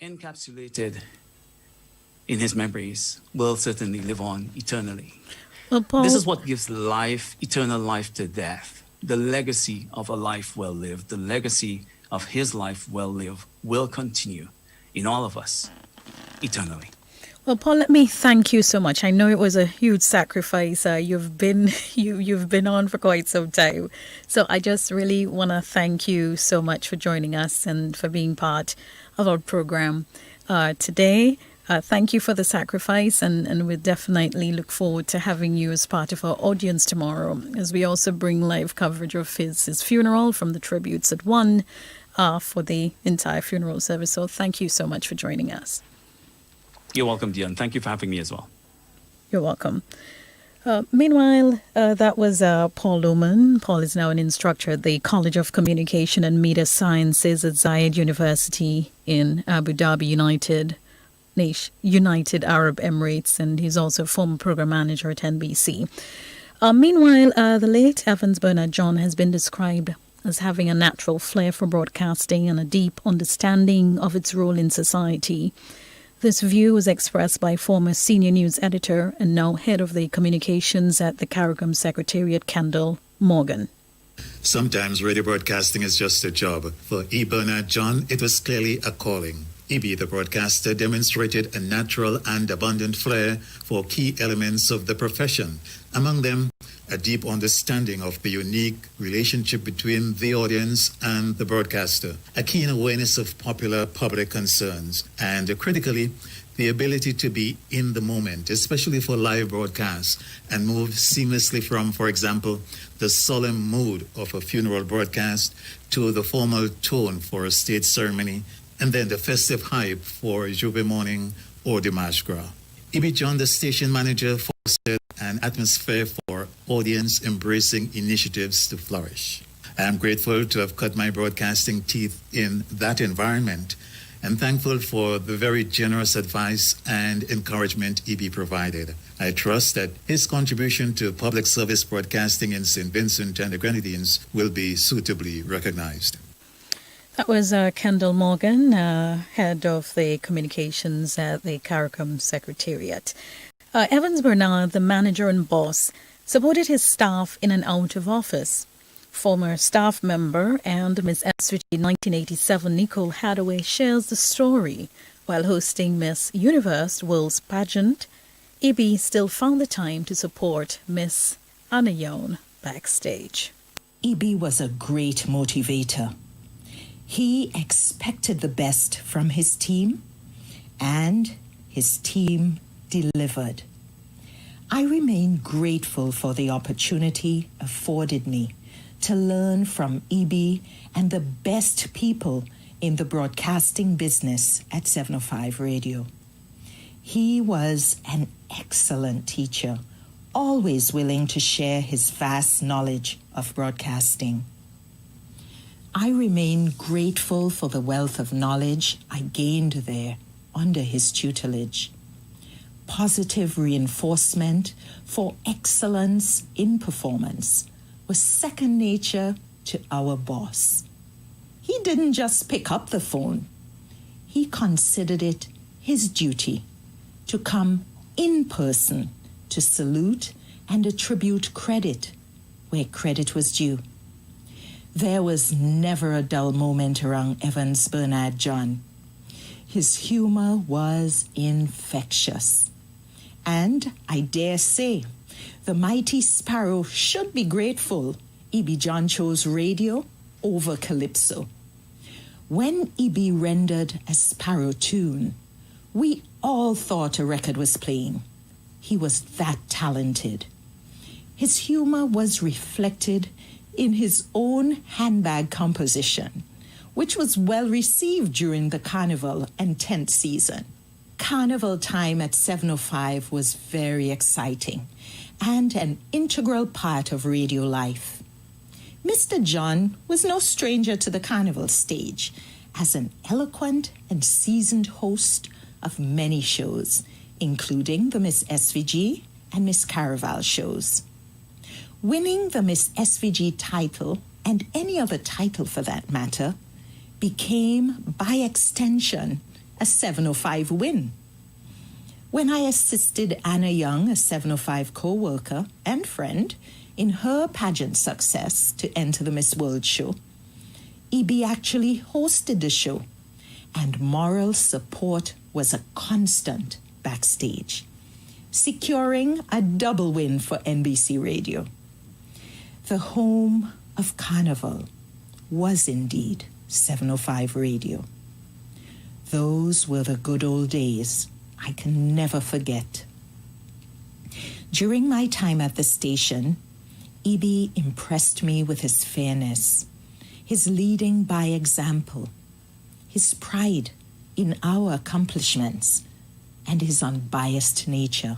encapsulated in his memories, will certainly live on eternally. Well, Paul, this is what gives life, eternal life to death. The legacy of a life well lived, the legacy of his life well lived will continue in all of us eternally. Well, Paul, let me thank you so much. I know it was a huge sacrifice. You've been on for quite some time. So I just really want to thank you so much for joining us and for being part of our program today. Thank you for the sacrifice, and we definitely look forward to having you as part of our audience tomorrow, as we also bring live coverage of his funeral from the tributes at 1 for the entire funeral service. So thank you so much for joining us. You're welcome, Dion. Thank you for having me as well. You're welcome. Meanwhile, that was Paul Lohman. Paul is now an instructor at the College of Communication and Media Sciences at Zayed University in Abu Dhabi, United Arab Emirates, and he's also a former program manager at NBC. Meanwhile, the late Evans Bernard John has been described as having a natural flair for broadcasting and a deep understanding of its role in society. This view was expressed by former senior news editor and now head of the communications at the CARICOM Secretariat, Kendall Morgan. Sometimes radio broadcasting is just a job. For E. Bernard John, it was clearly a calling. E.B., the broadcaster, demonstrated a natural and abundant flair for key elements of the profession. Among them, a deep understanding of the unique relationship between the audience and the broadcaster, a keen awareness of popular public concerns, and critically, the ability to be in the moment, especially for live broadcasts, and move seamlessly from, for example, the solemn mood of a funeral broadcast to the formal tone for a state ceremony, and then the festive hype for Jubilee morning or Dimanche Gras. E.B. John, the station manager, fostered an atmosphere for audience-embracing initiatives to flourish. I am grateful to have cut my broadcasting teeth in that environment, and thankful for the very generous advice and encouragement E.B. provided. I trust that his contribution to public service broadcasting in St. Vincent and the Grenadines will be suitably recognized. That was Kendall Morgan, head of the communications at the CARICOM Secretariat. Evans Bernard, the manager and boss, supported his staff in and out of office. Former staff member and Miss SVG 1987 Nicole Hadaway shares the story. While hosting Miss Universe World's pageant, E.B. still found the time to support Miss Anna Young backstage. E.B. was a great motivator. He expected the best from his team, and his team delivered. I remain grateful for the opportunity afforded me to learn from E.B. and the best people in the broadcasting business at 705 Radio. He was an excellent teacher, always willing to share his vast knowledge of broadcasting. I remain grateful for the wealth of knowledge I gained there under his tutelage. Positive reinforcement for excellence in performance was second nature to our boss. He didn't just pick up the phone. He considered it his duty to come in person to salute and attribute credit where credit was due. There was never a dull moment around Evans Bernard John. His humor was infectious. And I dare say, the mighty Sparrow should be grateful E.B. John chose radio over Calypso. When E.B. rendered a Sparrow tune, we all thought a record was playing. He was that talented. His humor was reflected in his own handbag composition, which was well received during the Carnival and tent season. Carnival time at 705 was very exciting and an integral part of radio life. Mr. John was no stranger to the Carnival stage as an eloquent and seasoned host of many shows, including the Miss SVG and Miss Caraval shows. Winning the Miss SVG title, and any other title for that matter, became, by extension, a 705 win. When I assisted Anna Young, a 705 co-worker and friend, in her pageant success to enter the Miss World show, E.B. actually hosted the show, and moral support was a constant backstage, securing a double win for NBC Radio. The home of Carnival was indeed 705 Radio. Those were the good old days I can never forget. During my time at the station, E.B. impressed me with his fairness, his leading by example, his pride in our accomplishments, and his unbiased nature.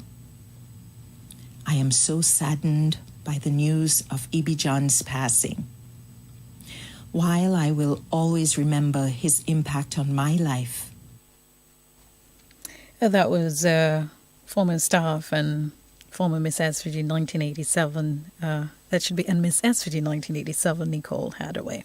I am so saddened by the news of E.B. John's passing. While I will always remember his impact on my life. That was former staff and former Miss SVG 1987. That should be, and Miss SVG 1987, Nicole Hadaway.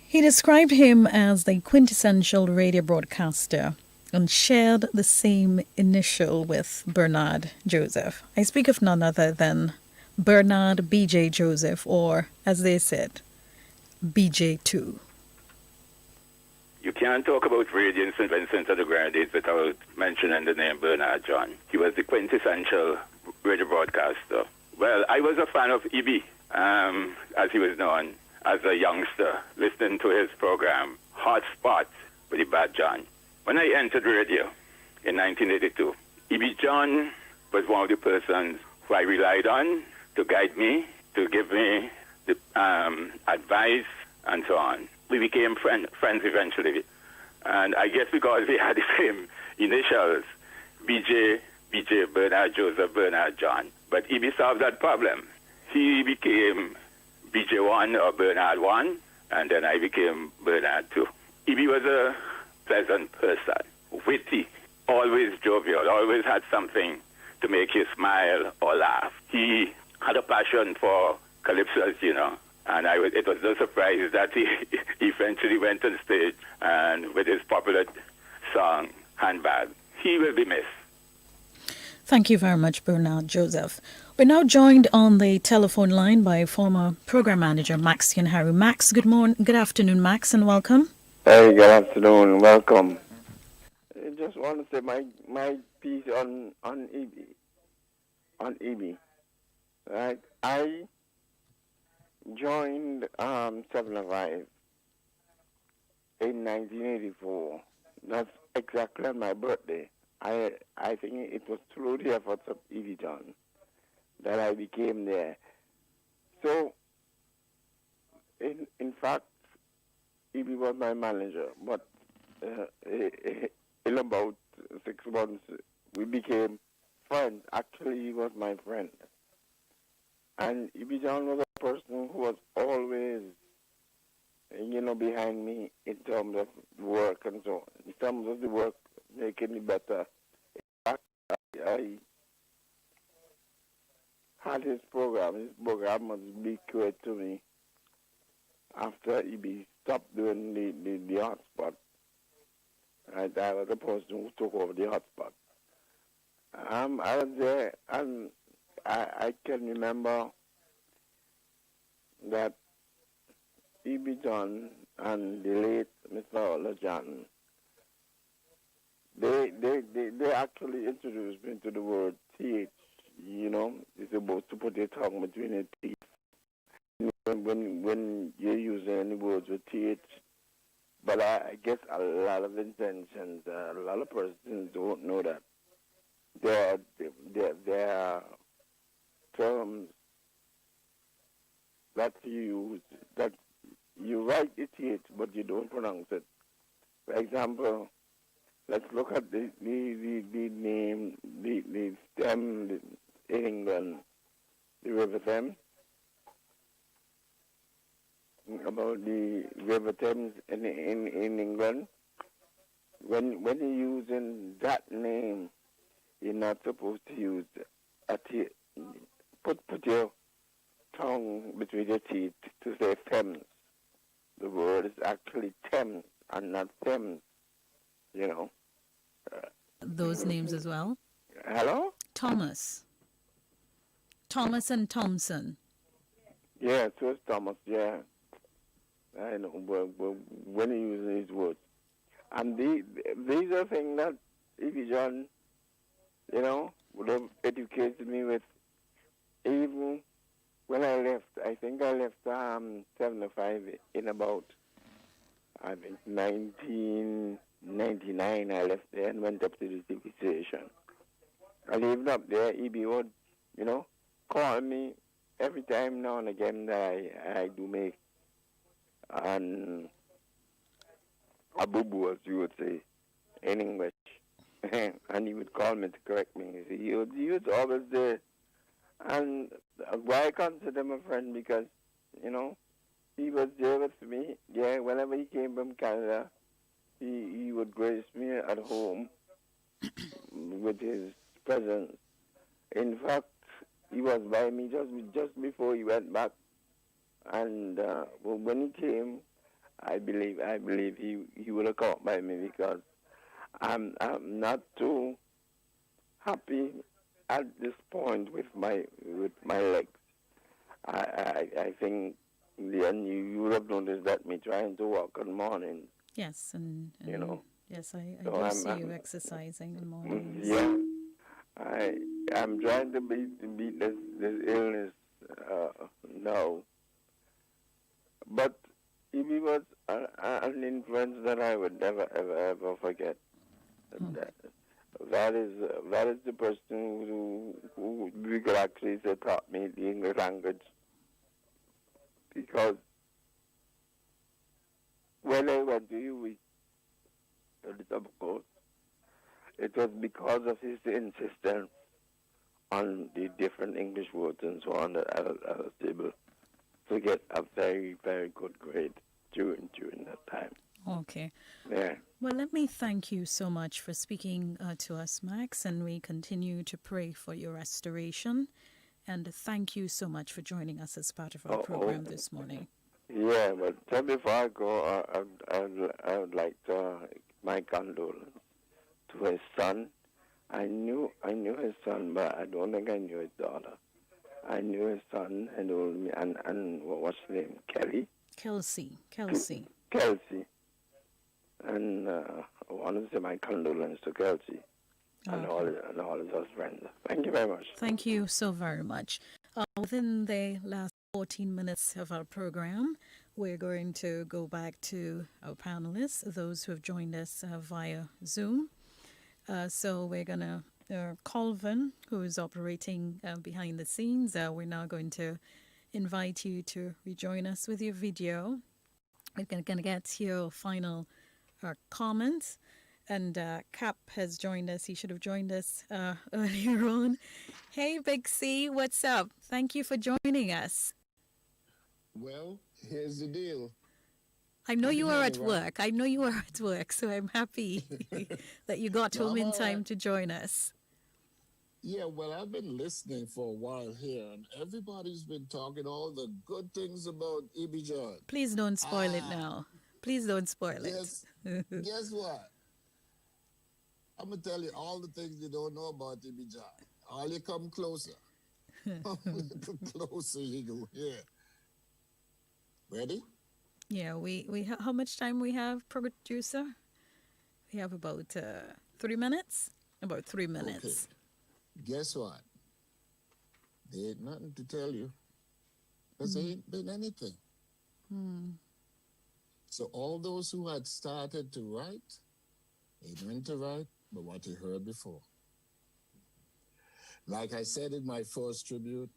He described him as the quintessential radio broadcaster and shared the same initial with Bernard Joseph. I speak of none other than Bernard B.J. Joseph, or as they said, BJ2. You can't talk about radio in St. Vincent of the Grenadines without mentioning the name Bernard John. He was the quintessential radio broadcaster. Well, I was a fan of E.B., as he was known, as a youngster, listening to his program, Hot Spot, with the Bad John. When I entered radio in 1982, E.B. John was one of the persons who I relied on to guide me, to give me the advice, and so on. We became friends eventually. And I guess because we had the same initials, BJ, Bernard Joseph, Bernard John. But E.B. solved that problem. He became BJ1 or Bernard 1, and then I became Bernard 2. E.B. was a pleasant person, witty, always jovial, always had something to make you smile or laugh. He had a passion for calypsos, you know, and it was no surprise that he eventually went on stage and with his popular song, Handbag. He will be missed. Thank you very much, Bernard Joseph. We're now joined on the telephone line by former program manager Max Yanharu. Max, good afternoon, Max, and welcome. Hey, good afternoon, welcome. I just want to say my piece on EB. Right, I joined 705 in 1984. That's exactly on my birthday. I think it was through the efforts of E.B. John that I became there. So, in fact, E.B. was my manager, but in about 6 months, we became friends. Actually, he was my friend. And E.B. John was a person who was always, behind me in terms of work and so on. In terms of the work, making me better. In fact, I had his program. His program was big credit to me after E.B. stopped doing the hotspot. I was the person who took over the hotspot. I was there, and I can remember that E.B. John and the late Mr. Olajan, they actually introduced me to the word TH. It's supposed to put your tongue between your teeth. When you're using any words with TH. But I guess a lot of intentions, a lot of persons don't know that. There are terms that you use, that you write the TH, but you don't pronounce it. For example, let's look at the name, the stem in England, the River Thames. About the River Thames in England, when you're using that name, you're not supposed to use a T. Put your tongue between your teeth to say Thames. The word is actually Thames and not Thames. Those names as well. Hello? Thomas and Thompson. Yeah, so it's Thomas. Yeah. I know, but when he uses his words. And these are things that E.B. John, would have educated me with. Even when I left, I think I left 705 in about, 1999. I left there and went up to the TV station. And even up there, E.B. would, call me every time now and again that I do make and a boo-boo, as you would say, in English. And he would call me to correct me. He was always there. And why I consider him a friend, because, he was there with me. Yeah, whenever he came from Canada, he would grace me at home with his presence. In fact, he was by me just before he went back. And when he came, I believe he would have caught by me, because I'm not too happy at this point with my legs. I think you would have noticed that me trying to walk in the morning. Yes, and you know. Yes, I So do see you exercising in the mornings. Yeah, I'm trying to beat this illness now. But he was an influence that I would never ever forget. That is the person who we could actually say taught me the English language, because when I went to UWI, of course, it was because of his insistence on the different English words and so on that I was able to get a very, very good grade during that time. Okay. Yeah. Well, let me thank you so much for speaking to us, Max, and we continue to pray for your restoration. And thank you so much for joining us as part of our program this morning. Yeah, but just before I go, I would like to my condolence to his son. I knew his son, but I don't think I knew his daughter. I knew his son and what's his name? Kelsey. Kelsey. And I want to say my condolence to Kelsey and all his friends. Thank you very much. Thank you so very much. Within the last 14 minutes of our program, we're going to go back to our panelists, those who have joined us via Zoom. So we're going to, Colvin, who is operating behind the scenes, we're now going to invite you to rejoin us with your video. We're going to get your final comments. And Cap has joined us. He should have joined us earlier on. Hey, Big C, what's up? Thank you for joining us. Well, here's the deal. I know you are at work. So I'm happy that you got home in time to join us. Yeah, well, I've been listening for a while here, and everybody's been talking all the good things about E.B. John. Please don't spoil it now. Please don't spoil it. Guess what? I'm going to tell you all the things you don't know about E.B. John. All you come closer. Closer you go here. Ready? Yeah, we how much time we have, producer? We have about 3 minutes? About 3 minutes. Okay. Guess what? There ain't nothing to tell you. Because there ain't been anything. So all those who had started to write, they went to write, but what you heard before. Like I said in my first tribute,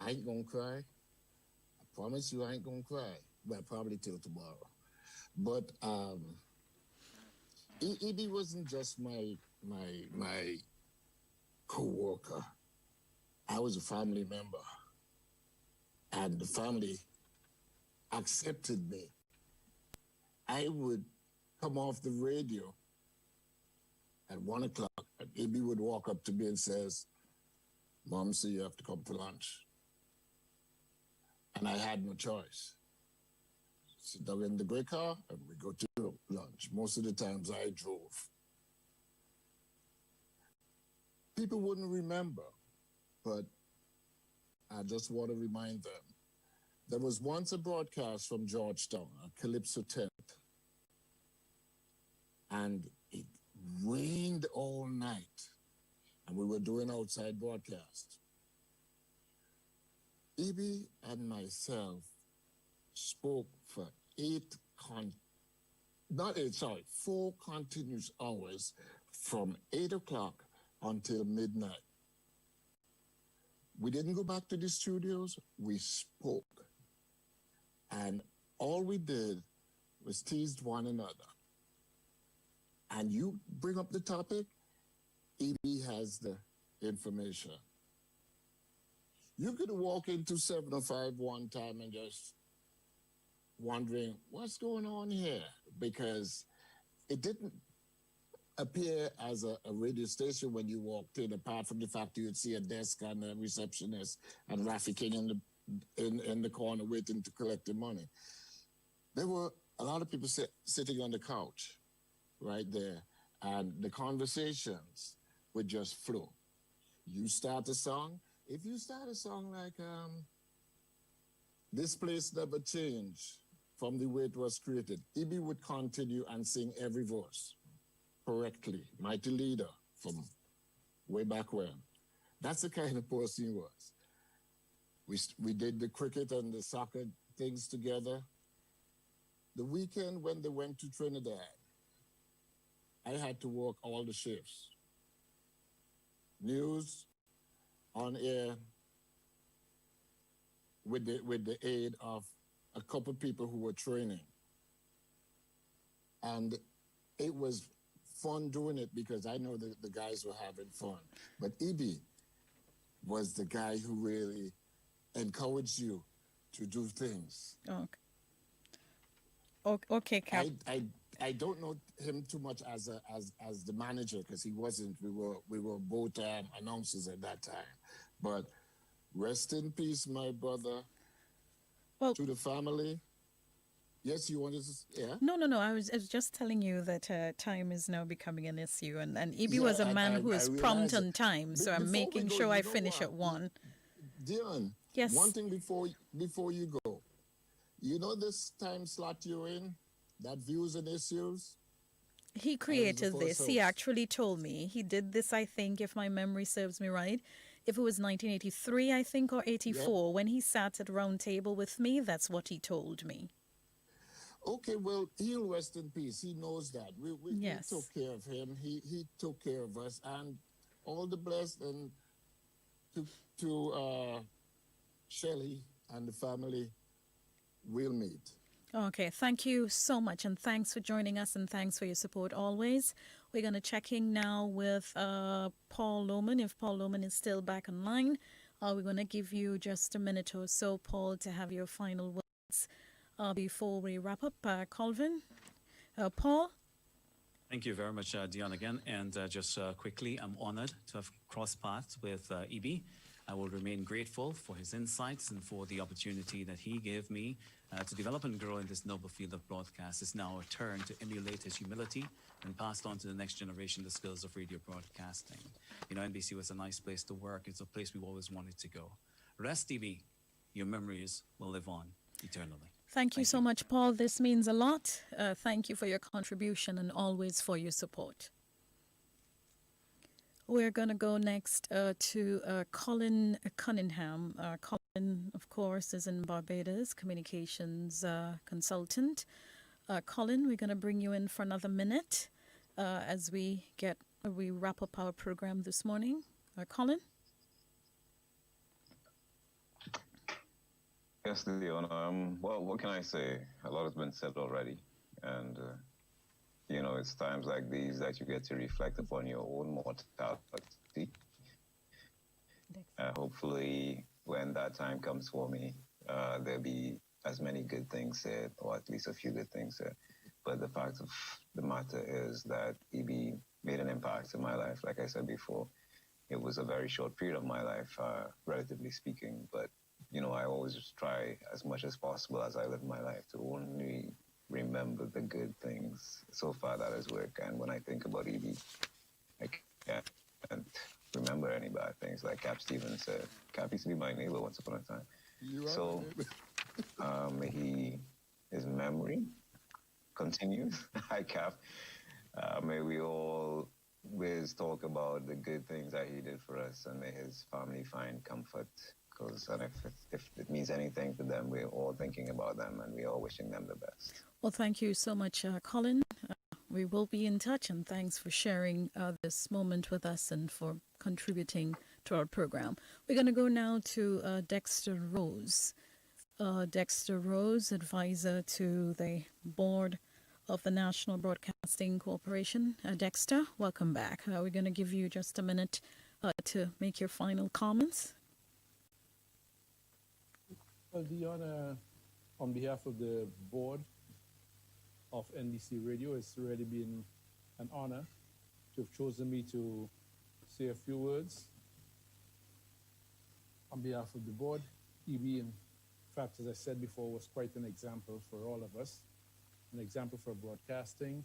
I ain't gonna cry. I promise you I ain't gonna cry. Well, probably till tomorrow. But E.B. wasn't just my co-worker. I was a family member. And the family accepted me. I would come off the radio at 1 o'clock, and E.B. would walk up to me and says, Mom, so you have to come for lunch. And I had no choice. Sit down in the gray car, and we go to lunch. Most of the times I drove. People wouldn't remember, but I just want to remind them. There was once a broadcast from Georgetown, a Calypso tent, and it rained all night, and we were doing outside broadcasts. E.B. and myself spoke for 4 continuous hours from 8 o'clock until midnight. We didn't go back to the studios, we spoke. And all we did was teased one another. And you bring up the topic, E.B. has the information. You could walk into 705 one time and just wondering, what's going on here? Because it didn't appear as a radio station when you walked in, apart from the fact you'd see a desk and a receptionist and Rafi King in the corner waiting to collect the money. There were a lot of people sitting on the couch right there, and the conversations would just flow. You start a song, if you start a song like This Place Never Changed from the way it was created, EB would continue and sing every verse correctly. Mighty Leader from way back when. That's the kind of person he was. We did the cricket and the soccer things together. The weekend when they went to Trinidad, I had to work all the shifts. News, on air, with the aid of a couple people who were training. And it was fun doing it because I know that the guys were having fun. But EB was the guy who really encouraged you to do things. Okay, Cap. I don't know him too much as the manager because he wasn't. We were both announcers at that time. But rest in peace, my brother. Well, to the family. Yes, you wanted to. Yeah. No. I was just telling you that time is now becoming an issue, and EB was a man who is prompt on time. So I'm making sure I finish at 1. Dion. Yes. One thing before you go, you know this time slot you're in, that Views and Issues. He created this. He actually told me he did this. I think, if my memory serves me right, if it was 1983, I think, or 84, when he sat at round table with me, that's what he told me. Okay, well, he'll rest in peace. He knows that. We took care of him. He took care of us, and all the blessed and to Shelley and the family. We'll meet. Okay, thank you so much, and thanks for joining us, and thanks for your support always. We're going to check in now with Paul Lohman, if Paul Lohman is still back online. We're going to give you just a minute or so, Paul, to have your final words before we wrap up. Colvin? Paul? Thank you very much, Dion, again. And just quickly, I'm honored to have crossed paths with EB. I will remain grateful for his insights and for the opportunity that he gave me to develop and grow in this noble field of broadcast. It's now a turn to emulate his humility and passed on to the next generation the skills of radio broadcasting. You know, NBC was a nice place to work. It's a place we've always wanted to go. Rest, EB. Your memories will live on eternally. Thank you so much, Paul. This means a lot. Thank you for your contribution and always for your support. We're going to go next to Colin Cunningham. Colin, of course, is in Barbados, communications consultant. Colin, we're going to bring you in for another minute as we wrap up our program this morning. Colin? Yes, Leon. Well, what can I say? A lot has been said already. And, you know, it's times like these that you get to reflect upon your own mortality. Hopefully, when that time comes for me, there'll be as many good things said, or at least a few good things said. But the fact of the matter is that EB made an impact in my life. Like I said before, it was a very short period of my life, relatively speaking. But, you know, I always just try as much as possible as I live my life to only remember the good things. So far, that has worked. And when I think about EB, I can't remember any bad things. Like Cap Stevens said, Cap used to be my neighbor once upon a time. So his memory continues. Hi, Cap. May we all always talk about the good things that he did for us, and may his family find comfort. Because if it means anything to them, we're all thinking about them and we're all wishing them the best. Well, thank you so much, Colin. We will be in touch, and thanks for sharing this moment with us and for contributing to our program. We're going to go now to Dexter Rose. Dexter Rose, advisor to the board of the National Broadcasting Corporation. Dexter, welcome back. We're going to give you just a minute to make your final comments. Well, Dion, on behalf of the board of NBC Radio, it's really been an honor to have chosen me to say a few words on behalf of the board. EB, in fact, as I said before, was quite an example for all of us, an example for broadcasting,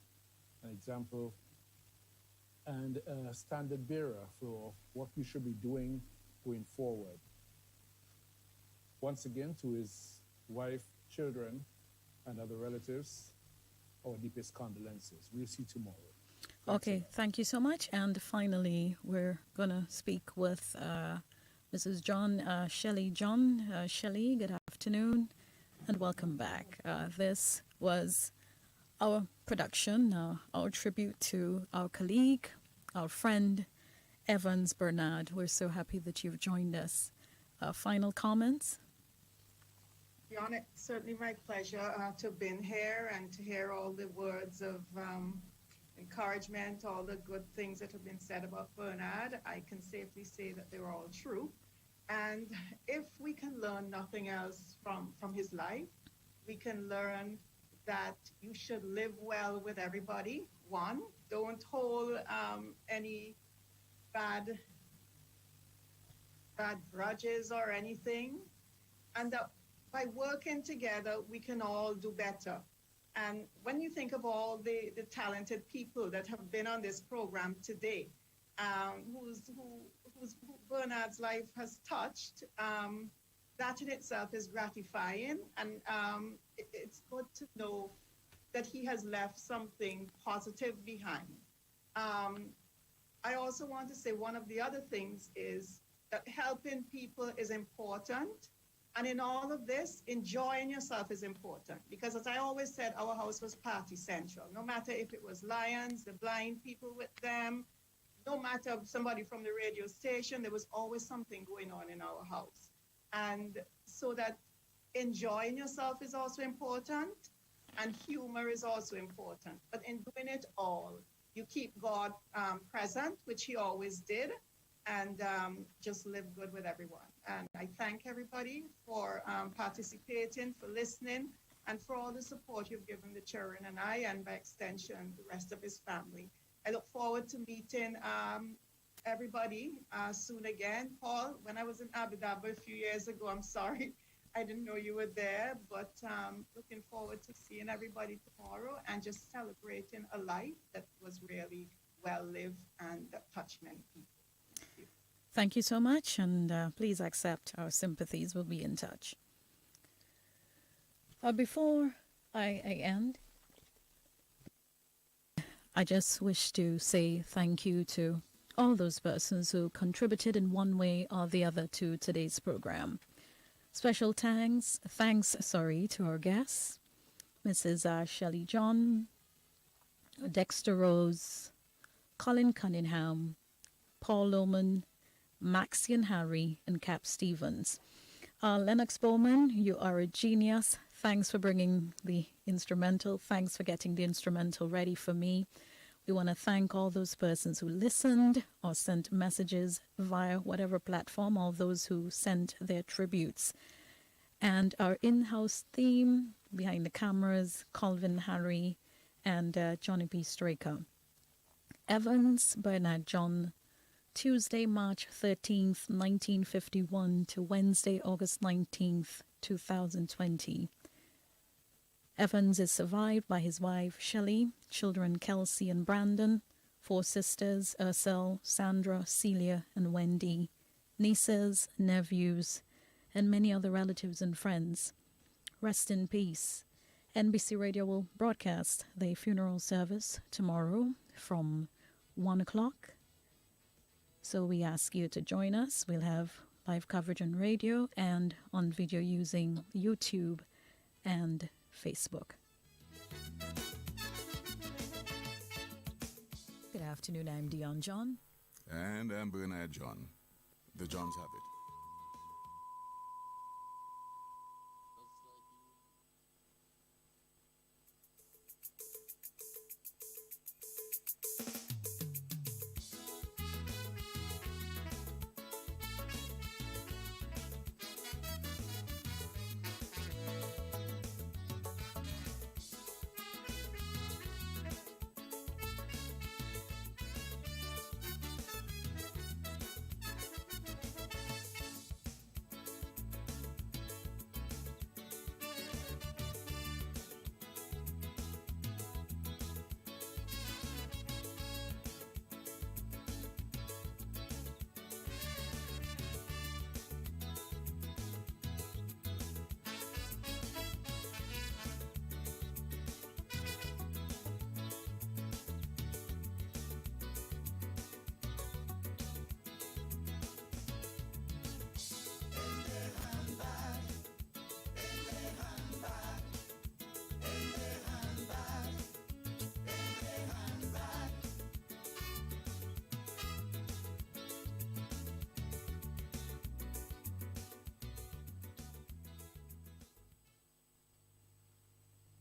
an example and a standard bearer for what we should be doing going forward. Once again, to his wife, children, and other relatives, our deepest condolences. We'll see you tomorrow. Okay, thank you so much. And finally, we're going to speak with Mrs. John, Shelley John. Shelley, good afternoon and welcome back. This was our production, our tribute to our colleague, our friend, Evans Bernard. We're so happy that you've joined us. Final comments? Beyond it, certainly my pleasure to have been here and to hear all the words of encouragement, all the good things that have been said about Bernard. I can safely say that they were all true. And if we can learn nothing else from his life, we can learn that you should live well with everybody. One, don't hold any bad grudges or anything. And that by working together, we can all do better. And when you think of all the talented people that have been on this program today, who Bernard's life has touched, that in itself is gratifying. And it's good to know that he has left something positive behind. I also want to say one of the other things is that helping people is important. And in all of this, enjoying yourself is important. Because as I always said, our house was party central. No matter if it was Lions, the blind people with them, no matter somebody from the radio station, there was always something going on in our house. And so that enjoying yourself is also important, and humor is also important. But in doing it all, you keep God present, which he always did, and just live good with everyone. And I thank everybody for participating, for listening, and for all the support you've given the children and I, and by extension, the rest of his family. I look forward to meeting everybody soon again. Paul, when I was in Abu Dhabi a few years ago, I'm sorry, I didn't know you were there, but looking forward to seeing everybody tomorrow and just celebrating a life that was really well lived and that touched many people. Thank you so much, and please accept our sympathies. We'll be in touch. Before I end, I just wish to say thank you to all those persons who contributed in one way or the other to today's program. Special thanks to our guests, Mrs. Shelley John, Dexter Rose, Colin Cunningham, Paul Lohman, Maxian Harry, and Cap Stevens. Lennox Bowman, you are a genius. Thanks for bringing the instrumental. Thanks for getting the instrumental ready for me. We want to thank all those persons who listened or sent messages via whatever platform, all those who sent their tributes. And our in-house theme, behind the cameras, Colvin Harry and Johnny P. Straker. Evans Bernard John, Tuesday, March 13th, 1951 to Wednesday, August 19th, 2020. Evans is survived by his wife, Shelley, children Kelsey and Brandon, 4 sisters, Ursel, Sandra, Celia, and Wendy, nieces, nephews, and many other relatives and friends. Rest in peace. NBC Radio will broadcast the funeral service tomorrow from 1 o'clock. So we ask you to join us. We'll have live coverage on radio and on video using YouTube and Facebook. Good afternoon, I'm Dion John. And I'm Bernard John. The Johns have it.